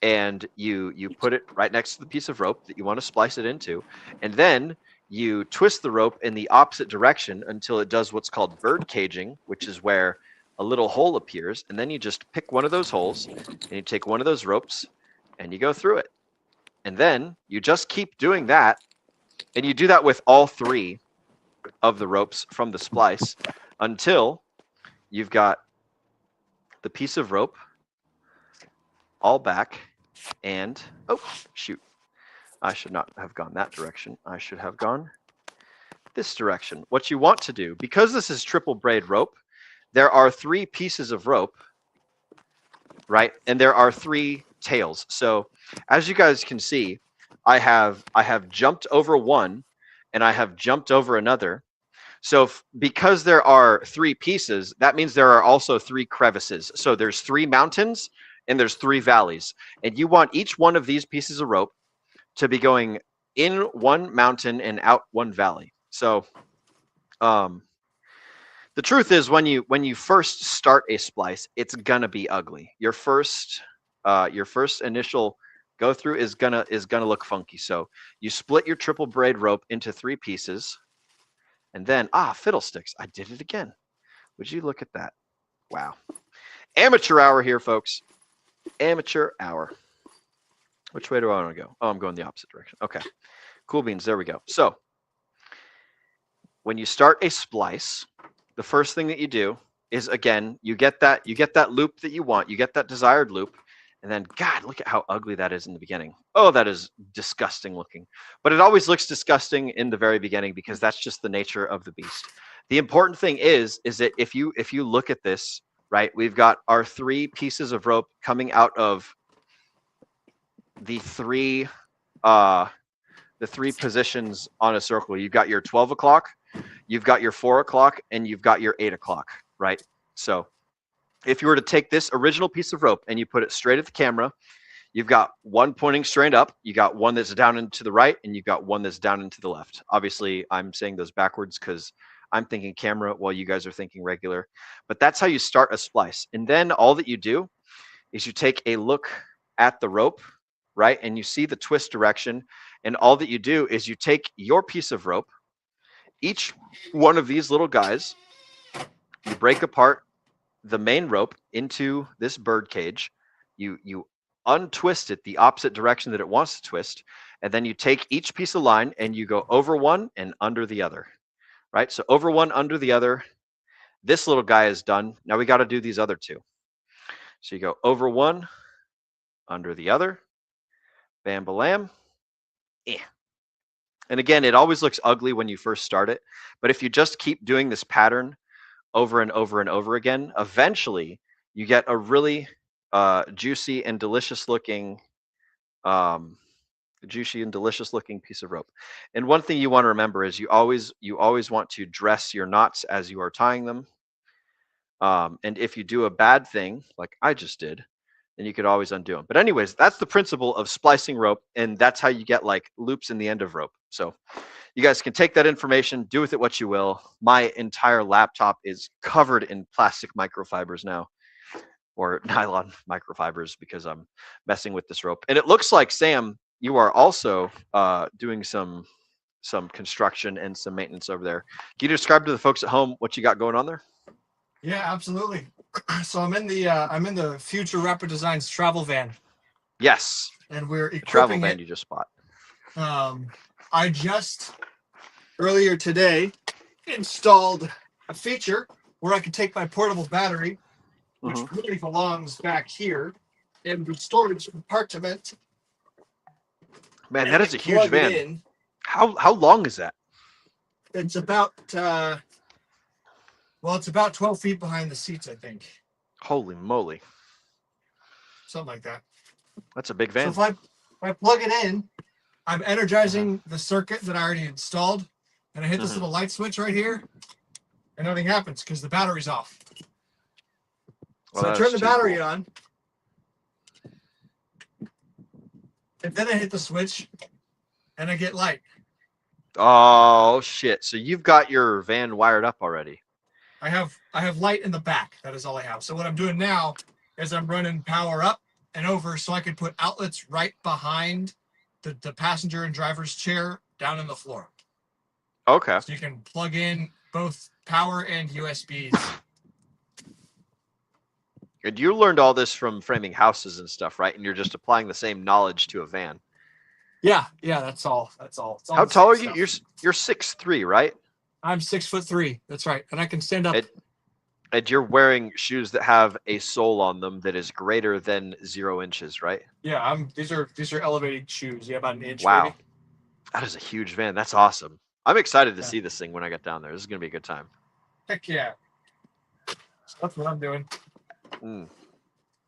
and you put it right next to the piece of rope that you want to splice it into, and then you twist the rope in the opposite direction until it does what's called bird caging, which is where a little hole appears, and then you just pick one of those holes and you take one of those ropes and you go through it, and then you just keep doing that, and you do that with all three of the ropes from the splice until you've got the piece of rope all back. And oh shoot, I should not have gone that direction. I should have gone this direction. What you want to do, because this is triple braid rope, there are three pieces of rope, right? And there are three tails. So as you guys can see, I have jumped over one and I have jumped over another. So because there are three pieces, that means there are also three crevices. So there's three mountains and there's three valleys. And you want each one of these pieces of rope to be going in one mountain and out one valley. So the truth is, when you first start a splice, it's gonna be ugly. Your first initial go through is gonna look funky. So you split your triple braid rope into three pieces, and then fiddlesticks, I did it again. Would you look at that? Wow. Amateur hour here, folks. Amateur hour. Which way do I want to go? Oh, I'm going the opposite direction. Okay. Cool beans. There we go. So when you start a splice, the first thing that you do is, again, you get that loop that you want. You get that desired loop. And then, God, look at how ugly that is in the beginning. Oh, that is disgusting looking. But it always looks disgusting in the very beginning because that's just the nature of the beast. The important thing is that if you look at this, right, we've got our three pieces of rope coming out of the three positions on a circle. You've got your 12 o'clock, you've got your 4 o'clock, and you've got your 8 o'clock, right? So if you were to take this original piece of rope and you put it straight at the camera, you've got one pointing straight up, you got one that's down into the right, and you've got one that's down into the left. Obviously, I'm saying those backwards because I'm thinking camera while you guys are thinking regular. But that's how you start a splice. And then all that you do is you take a look at the rope, right? And you see the twist direction. And all that you do is you take your piece of rope, each one of these little guys, you break apart the main rope into this bird cage. You untwist it the opposite direction that it wants to twist. And then you take each piece of line and you go over one and under the other, right? So over one, under the other. This little guy is done. Now we got to do these other two. So you go over one, under the other, bam, balam, And again, it always looks ugly when you first start it. But if you just keep doing this pattern over and over and over again, eventually you get a really juicy and delicious looking piece of rope. And one thing you want to remember is you always want to dress your knots as you are tying them. And if you do a bad thing, like I just did, then you could always undo them. But anyways, that's the principle of splicing rope, and that's how you get like loops in the end of rope. So You guys can take that information, do with it what you will. My entire laptop is covered in plastic microfibers now, or nylon microfibers, because I'm messing with this rope. And it looks like, Sam, you are also doing some construction and some maintenance over there. Can you describe to the folks at home what you got going on there? Yeah, absolutely. So I'm in the Future Rapid Designs travel van. Yes. And we're equipping travel van it. you just bought. I just earlier today installed a feature where I can take my portable battery, which really belongs back here in the storage compartment. Man, that is a huge van. How long is that? It's about it's about 12 feet behind the seats, I think. Holy moly. Something like that. That's a big van. So if I plug it in, I'm energizing the circuit that I already installed, and I hit this little light switch right here, and nothing happens because the battery's off. Well, so I turn the battery on, and then I hit the switch, and I get light. Oh shit! So you've got your van wired up already? I have light in the back. That is all I have. So what I'm doing now is I'm running power up and over, so I could put outlets right behind the passenger and driver's chair down in the floor. Okay. So you can plug in both power and USBs. And you learned all this from framing houses and stuff, right? And you're just applying the same knowledge to a van. Yeah, that's all. How tall are you? You're 6'3", right? I'm 6'3". That's right, and I can stand up. And you're wearing shoes that have a sole on them that is greater than 0 inches, right? Yeah, these are elevated shoes. Yeah, about an inch. Wow, maybe. That is a huge van. That's awesome. I'm excited to see this thing when I get down there. This is gonna be a good time. Heck yeah. That's what I'm doing.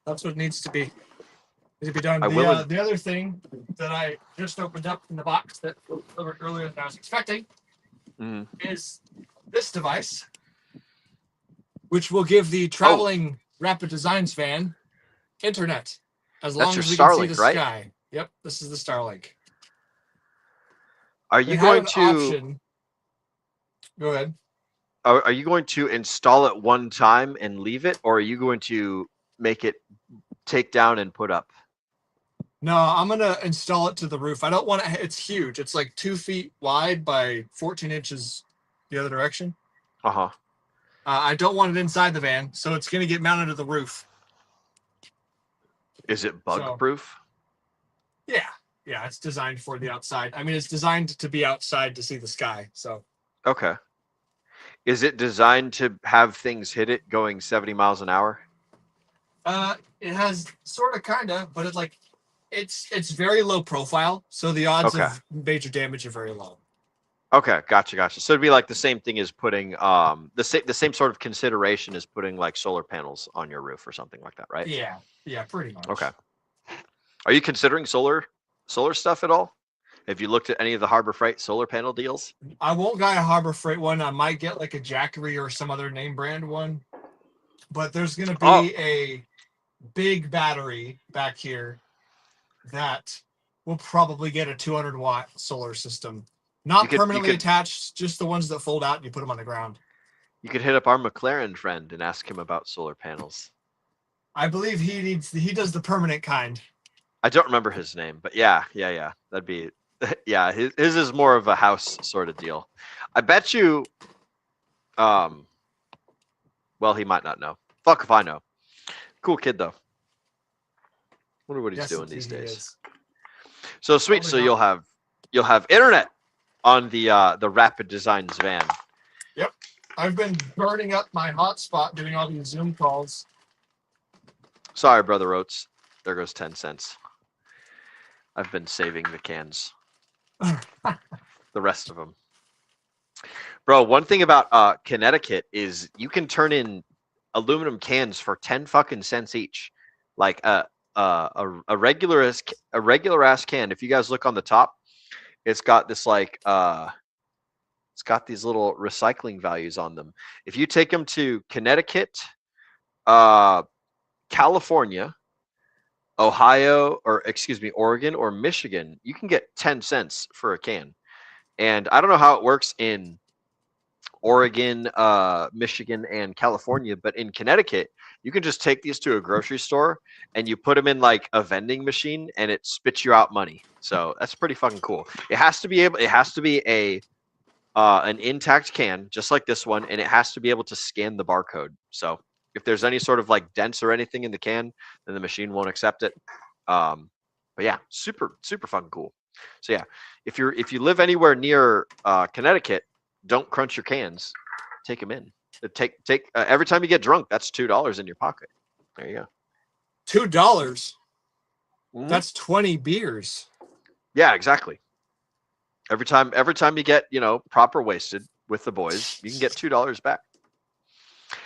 That's what needs to be done. The other thing that I just opened up in the box that was delivered earlier than I was expecting is this device, which will give the traveling Rapid Designs van internet as long as we can see the sky. Yep, this is the Starlink. Are you going to? Go ahead. Are you going to install it one time and leave it, or are you going to make it take down and put up? No, I'm gonna install it to the roof. I don't want to. It's huge. It's like 2 feet wide by 14 inches the other direction. I don't want it inside the van, so it's gonna get mounted to the roof. Is it bug proof? Yeah, it's designed for the outside. I mean, it's designed to be outside to see the sky. So. Okay. Is it designed to have things hit it going 70 miles an hour? It has sort of, kind of, but it's very low profile, so the odds of major damage are very low. Okay, gotcha. So it'd be like the same thing as putting the same sort of consideration as putting like solar panels on your roof or something like that, right? Yeah, pretty much. Okay. Are you considering solar stuff at all? Have you looked at any of the Harbor Freight solar panel deals? I won't buy a Harbor Freight one. I might get like a Jackery or some other name brand one, but there's gonna be a big battery back here that will probably get a 200-watt solar system. Not permanently attached, just the ones that fold out and you put them on the ground. You could hit up our McLaren friend and ask him about solar panels. I believe he does the permanent kind. I don't remember his name, but yeah. That'd be, yeah, his is more of a house sort of deal. I bet you, well, he might not know. Fuck if I know. Cool kid though. Wonder what he's doing these days. So sweet. Probably so you'll have internet on the Rapid Designs van. Yep. I've been burning up my hotspot doing all these Zoom calls. Sorry, Brother Oates. There goes 10 cents. I've been saving the cans. The rest of them. Bro, one thing about Connecticut is you can turn in aluminum cans for 10 fucking cents each. Like a regular ass can. If you guys look on the top, it's got this like it's got these little recycling values on them. If you take them to Connecticut, California, Ohio, or excuse me, Oregon or Michigan, you can get 10 cents for a can. And I don't know how it works in Oregon, Michigan, and California, but in Connecticut, you can just take these to a grocery store and you put them in like a vending machine and it spits you out money. So that's pretty fucking cool. It has to be a an intact can, just like this one, and it has to be able to scan the barcode. So if there's any sort of like dents or anything in the can, then the machine won't accept it. But yeah, super fucking cool. So yeah, if you live anywhere near Connecticut, don't crunch your cans. Take them in. Take every time you get drunk, that's $2 in your pocket. There you go. $2. Mhm. That's 20 beers. Yeah, exactly. Every time you get, proper wasted with the boys, you can get $2 back.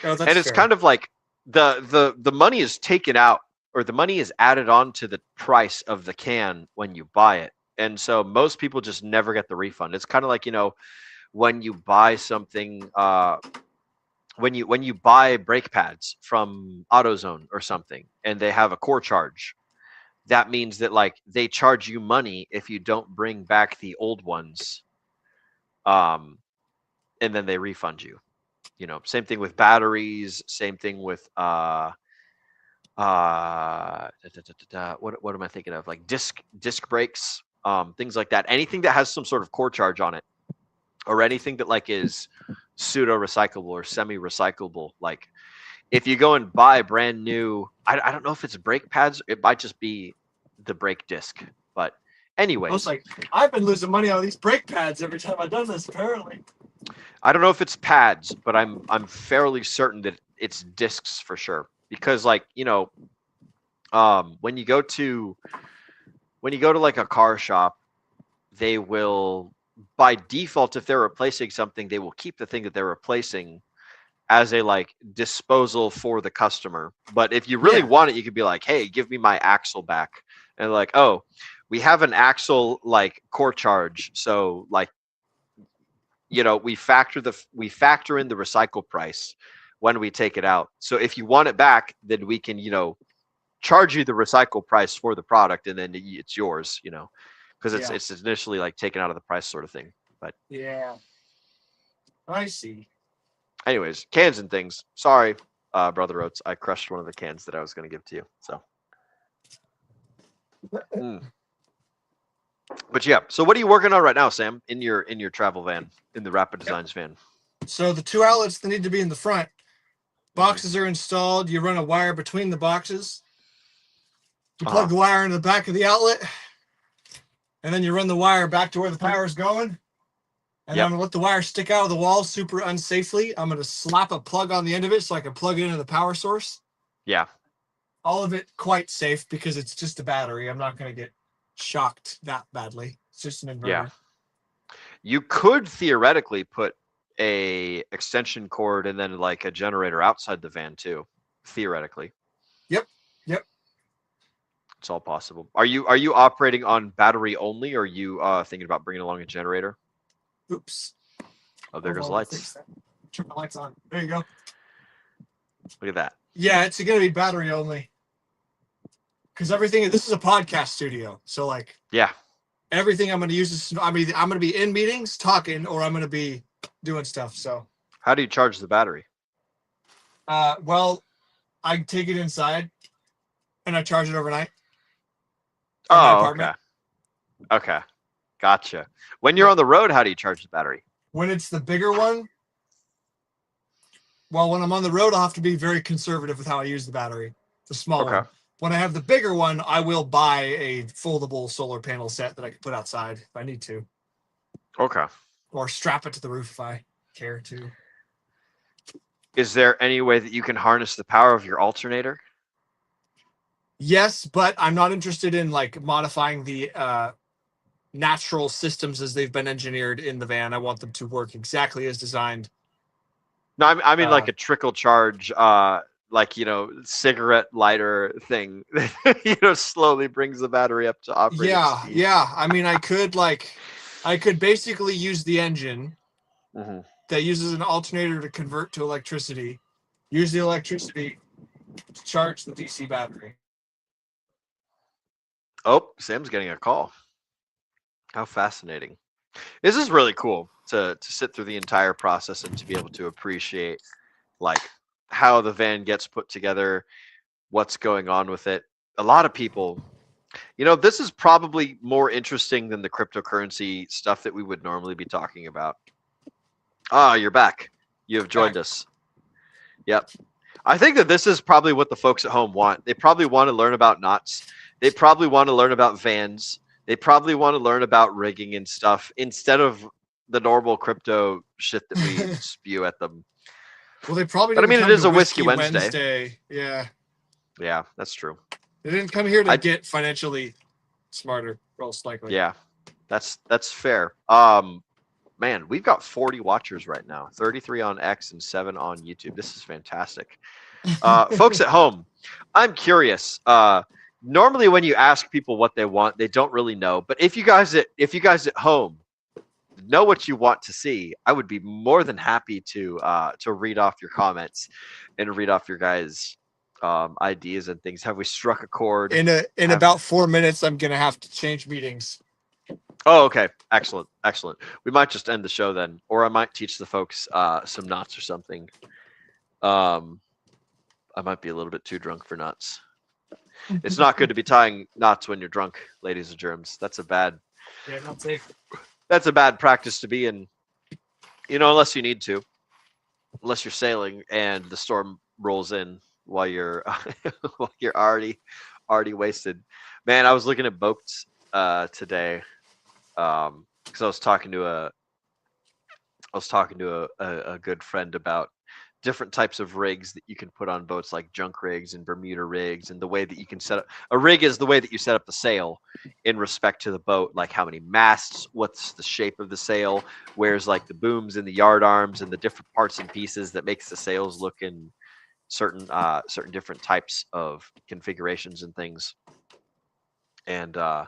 Oh, that's And it's fair. kind of like the money is taken out, or the money is added on to the price of the can when you buy it. And so most people just never get the refund. It's kind of like, when you buy something, when you buy brake pads from AutoZone or something and they have a core charge, that means that like they charge you money if you don't bring back the old ones, and then they refund you. Same thing with batteries, same thing with what am I thinking of, like disc brakes, things like that. Anything that has some sort of core charge on it, or anything that like is pseudo recyclable or semi recyclable. Like if you go and buy brand new, I don't know if it's brake pads, it might just be the brake disc. But anyway, I was like, I've been losing money on these brake pads every time I've done this, apparently. I don't know if it's pads, but I'm fairly certain that it's discs for sure. Because like, when you go to like a car shop, they will, by default, if they're replacing something, they will keep the thing that they're replacing as a like disposal for the customer. But if you really want it, you could be like, hey, give me my axle back. And like, oh, we have an axle like core charge. So like, we factor in the recycle price when we take it out. So if you want it back, then we can, charge you the recycle price for the product, and then it's yours, because it's initially like taken out of the price sort of thing. But yeah, I see. Anyways, cans and things. Sorry, Brother Oates, I crushed one of the cans that I was going to give to you. So, But yeah. So what are you working on right now, Sam? In your travel van, in the Rapid Designs van. So the 2 outlets that need to be in the front, boxes are installed. You run a wire between the boxes. You plug the wire into the back of the outlet, and then you run the wire back to where the power is going. And I'm going to let the wire stick out of the wall super unsafely. I'm going to slap a plug on the end of it so I can plug it into the power source. Yeah. All of it quite safe because it's just a battery. I'm not going to get shocked that badly. It's just an inverter. Yeah. You could theoretically put a extension cord and then like a generator outside the van too. Theoretically. Yep. It's all possible. Are you operating on battery only, or are you thinking about bringing along a generator? Oops. Oh, there goes lights. Turn the lights on. There you go. Look at that. Yeah, it's going to be battery only. Because this is a podcast studio. So like, yeah, everything I'm going to use is, I'm going to be in meetings talking, or I'm going to be doing stuff. So how do you charge the battery? Well, I take it inside and I charge it overnight. Oh, okay. Gotcha. When you're on the road, how do you charge the battery? When it's the bigger one, well, when I'm on the road, I'll have to be very conservative with how I use the battery. The small one. When I have the bigger one, I will buy a foldable solar panel set that I can put outside if I need to. Okay. Or strap it to the roof if I care to. Is there any way that you can harness the power of your alternator? Yes, but I'm not interested in like modifying the natural systems as they've been engineered in the van. I want them to work exactly as designed. No, I mean like a trickle charge, like, cigarette lighter thing, slowly brings the battery up to operating speed. Yeah. I mean, I could basically use the engine that uses an alternator to convert to electricity, use the electricity to charge the DC battery. Oh, Sam's getting a call. How fascinating. This is really cool to sit through the entire process and to be able to appreciate like how the van gets put together, what's going on with it. A lot of people, this is probably more interesting than the cryptocurrency stuff that we would normally be talking about. Ah, you're back. You have joined us. Yep. I think that this is probably what the folks at home want. They probably want to learn about knots. They probably want to learn about vans. They probably want to learn about rigging and stuff instead of the normal crypto shit that we spew at them. Well, they probably. But I mean, come it is to a Whiskey Wednesday. Yeah. Yeah, that's true. They didn't come here to get financially smarter, most likely. Yeah, that's fair. Man, we've got 40 watchers right now, 33 on X and 7 on YouTube. This is fantastic. Folks at home, I'm curious. Normally when you ask people what they want, they don't really know. But if you guys at home know what you want to see, I would be more than happy to read off your comments and read off your guys' ideas and things. Have we struck a chord? In about 4 minutes, I'm gonna have to change meetings. Oh, okay. Excellent. We might just end the show then, or I might teach the folks some knots or something. I might be a little bit too drunk for knots. It's not good to be tying knots when you're drunk, ladies and germs. That's a bad. Yeah, not safe. That's a bad practice to be in. Unless you need to, unless you're sailing and the storm rolls in while you're already wasted. Man, I was looking at boats today. Because I was talking to a good friend about different types of rigs that you can put on boats, like junk rigs and Bermuda rigs, and the way that you can set up a rig is the way that you set up the sail in respect to the boat, like how many masts, what's the shape of the sail, where's like the booms and the yard arms and the different parts and pieces that makes the sails look in certain different types of configurations and things. And I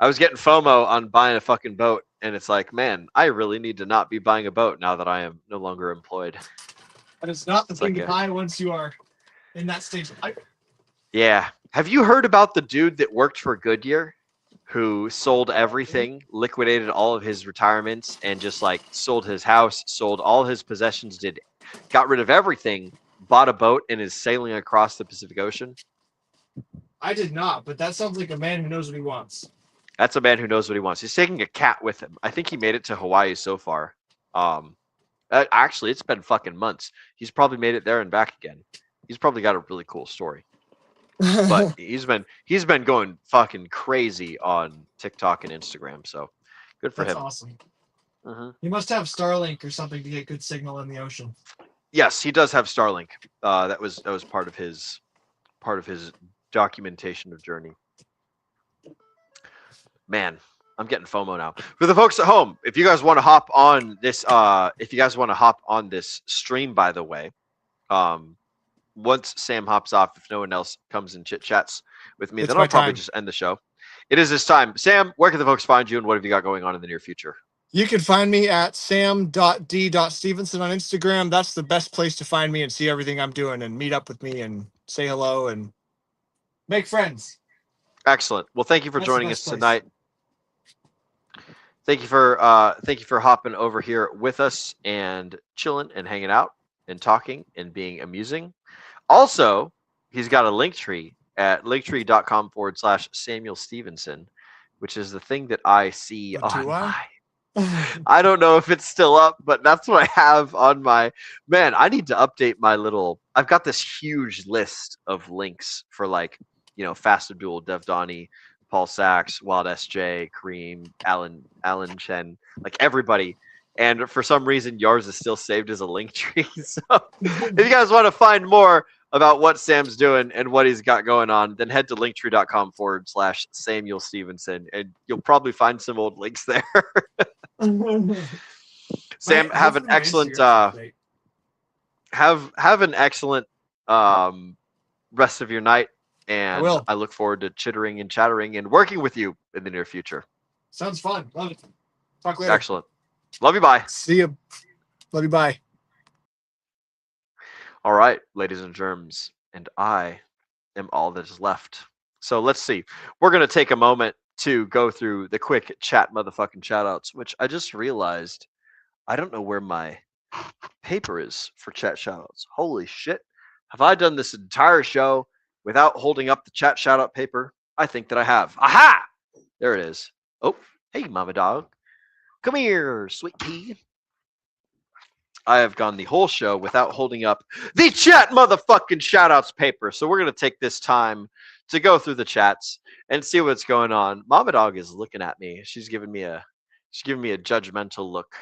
was getting FOMO on buying a fucking boat, and it's like, man, I really need to not be buying a boat now that I am no longer employed. But it's not the thing to buy once you are in that stage of life. Yeah. Have you heard about the dude that worked for Goodyear who sold everything, liquidated all of his retirements, and just like sold his house, sold all his possessions, got rid of everything, bought a boat, and is sailing across the Pacific Ocean? I did not, but that sounds like a man who knows what he wants. That's a man who knows what he wants. He's taking a cat with him. I think he made it to Hawaii so far. Actually, it's been fucking months. He's probably made it there and back again. He's probably got a really cool story. But he's been going fucking crazy on TikTok and Instagram. So good for him. That's awesome. He must have Starlink or something to get good signal in the ocean. Yes, he does have Starlink. That was part of his documentation of journey. Man, I'm getting FOMO now. For the folks at home, if you guys want to hop on this, stream, by the way, once Sam hops off, if no one else comes and chit chats with me, then I'll probably just end the show. It is this time. Sam, where can the folks find you, and what have you got going on in the near future? You can find me at sam.d.stevenson on Instagram. That's the best place to find me and see everything I'm doing and meet up with me and say hello and make friends. Excellent. Well, thank you for joining us tonight. Thank you for hopping over here with us and chilling and hanging out and talking and being amusing. Also, he's got a link tree at linktree.com/Samuel Stevenson, which is the thing that I see on my. I don't know if it's still up, but that's what I have on my. Man, I need to update my little. I've got this huge list of links for Fast Abdul, Dev Donnie, Paul Sachs, Wild SJ, Kareem, Alan Chen, like everybody. And for some reason, yours is still saved as a link tree. So if you guys want to find more about what Sam's doing and what he's got going on, then head to linktree.com/Samuel Stevenson, and you'll probably find some old links there. Sam, have an excellent rest of your night, and I look forward to chittering and chattering and working with you in the near future. Sounds fun. Love it. Talk later. Excellent. Love you. Bye. See you. Love you. Bye. All right, ladies and germs, and I am all that is left. So let's see. We're going to take a moment to go through the quick chat motherfucking shoutouts, which I just realized I don't know where my paper is for chat shoutouts. Holy shit. Have I done this entire show without holding up the chat shoutout paper? I think that I have. Aha! There it is. Oh, hey, mama dog. Come here, sweet pea. I have gone the whole show without holding up the chat motherfucking shoutouts paper. So we're going to take this time to go through the chats and see what's going on. Mama dog is looking at me. She's giving me a judgmental look.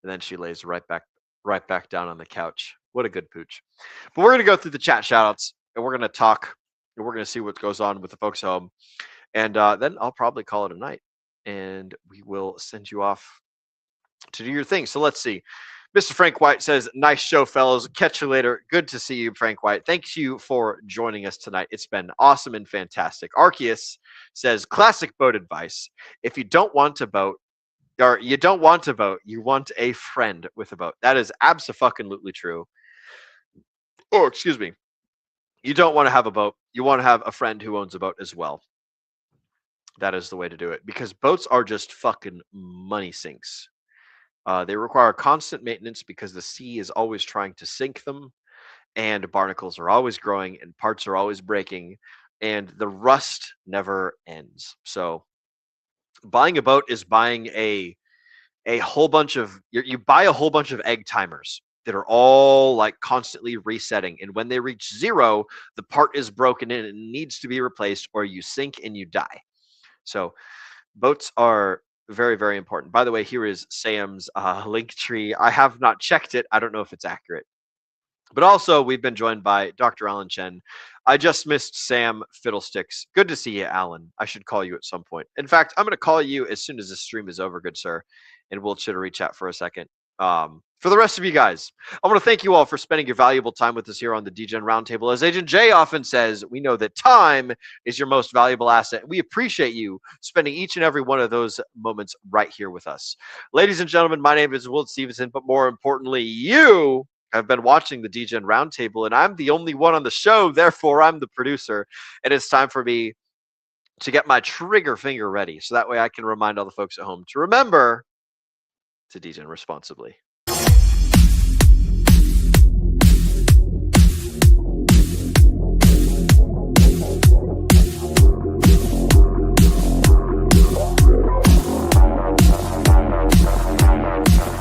And then she lays right back down on the couch. What a good pooch. But we're going to go through the chat shoutouts and we're going to talk and we're going to see what goes on with the folks home. And then I'll probably call it a night and we will send you off to do your thing. So let's see. Mr. Frank White says, nice show, fellows. Catch you later. Good to see you, Frank White. Thank you for joining us tonight. It's been awesome and fantastic. Arceus says, classic boat advice. If you don't want to boat, or you don't want to vote, you want a friend with a vote. That is abso-fucking-lutely true. Oh, excuse me. You don't want to have a boat. You want to have a friend who owns a boat as well. That is the way to do it. Because boats are just fucking money sinks. They require constant maintenance because the sea is always trying to sink them. And barnacles are always growing and parts are always breaking. And the rust never ends. So buying a boat is buying a whole bunch of you buy a whole bunch of egg timers that are all like constantly resetting, and when they reach 0 the part is broken and it needs to be replaced or you sink and you die. So boats are very, very important. By the way, here is Sam's link tree. I have not checked it. I don't know if it's accurate. But also, we've been joined by Dr. Alan Chen. I just missed Sam Fiddlesticks. Good to see you, Alan. I should call you at some point. In fact, I'm going to call you as soon as this stream is over, good sir, and we'll chitter chat for a second. For the rest of you guys, I want to thank you all for spending your valuable time with us here on the DGen Roundtable. As Agent J often says, we know that time is your most valuable asset. We appreciate you spending each and every one of those moments right here with us. Ladies and gentlemen, my name is Will Stevenson, but more importantly, you have been watching the DGen Roundtable, and I'm the only one on the show, therefore I'm the producer, and it's time for me to get my trigger finger ready so that way I can remind all the folks at home to remember to DGen responsibly.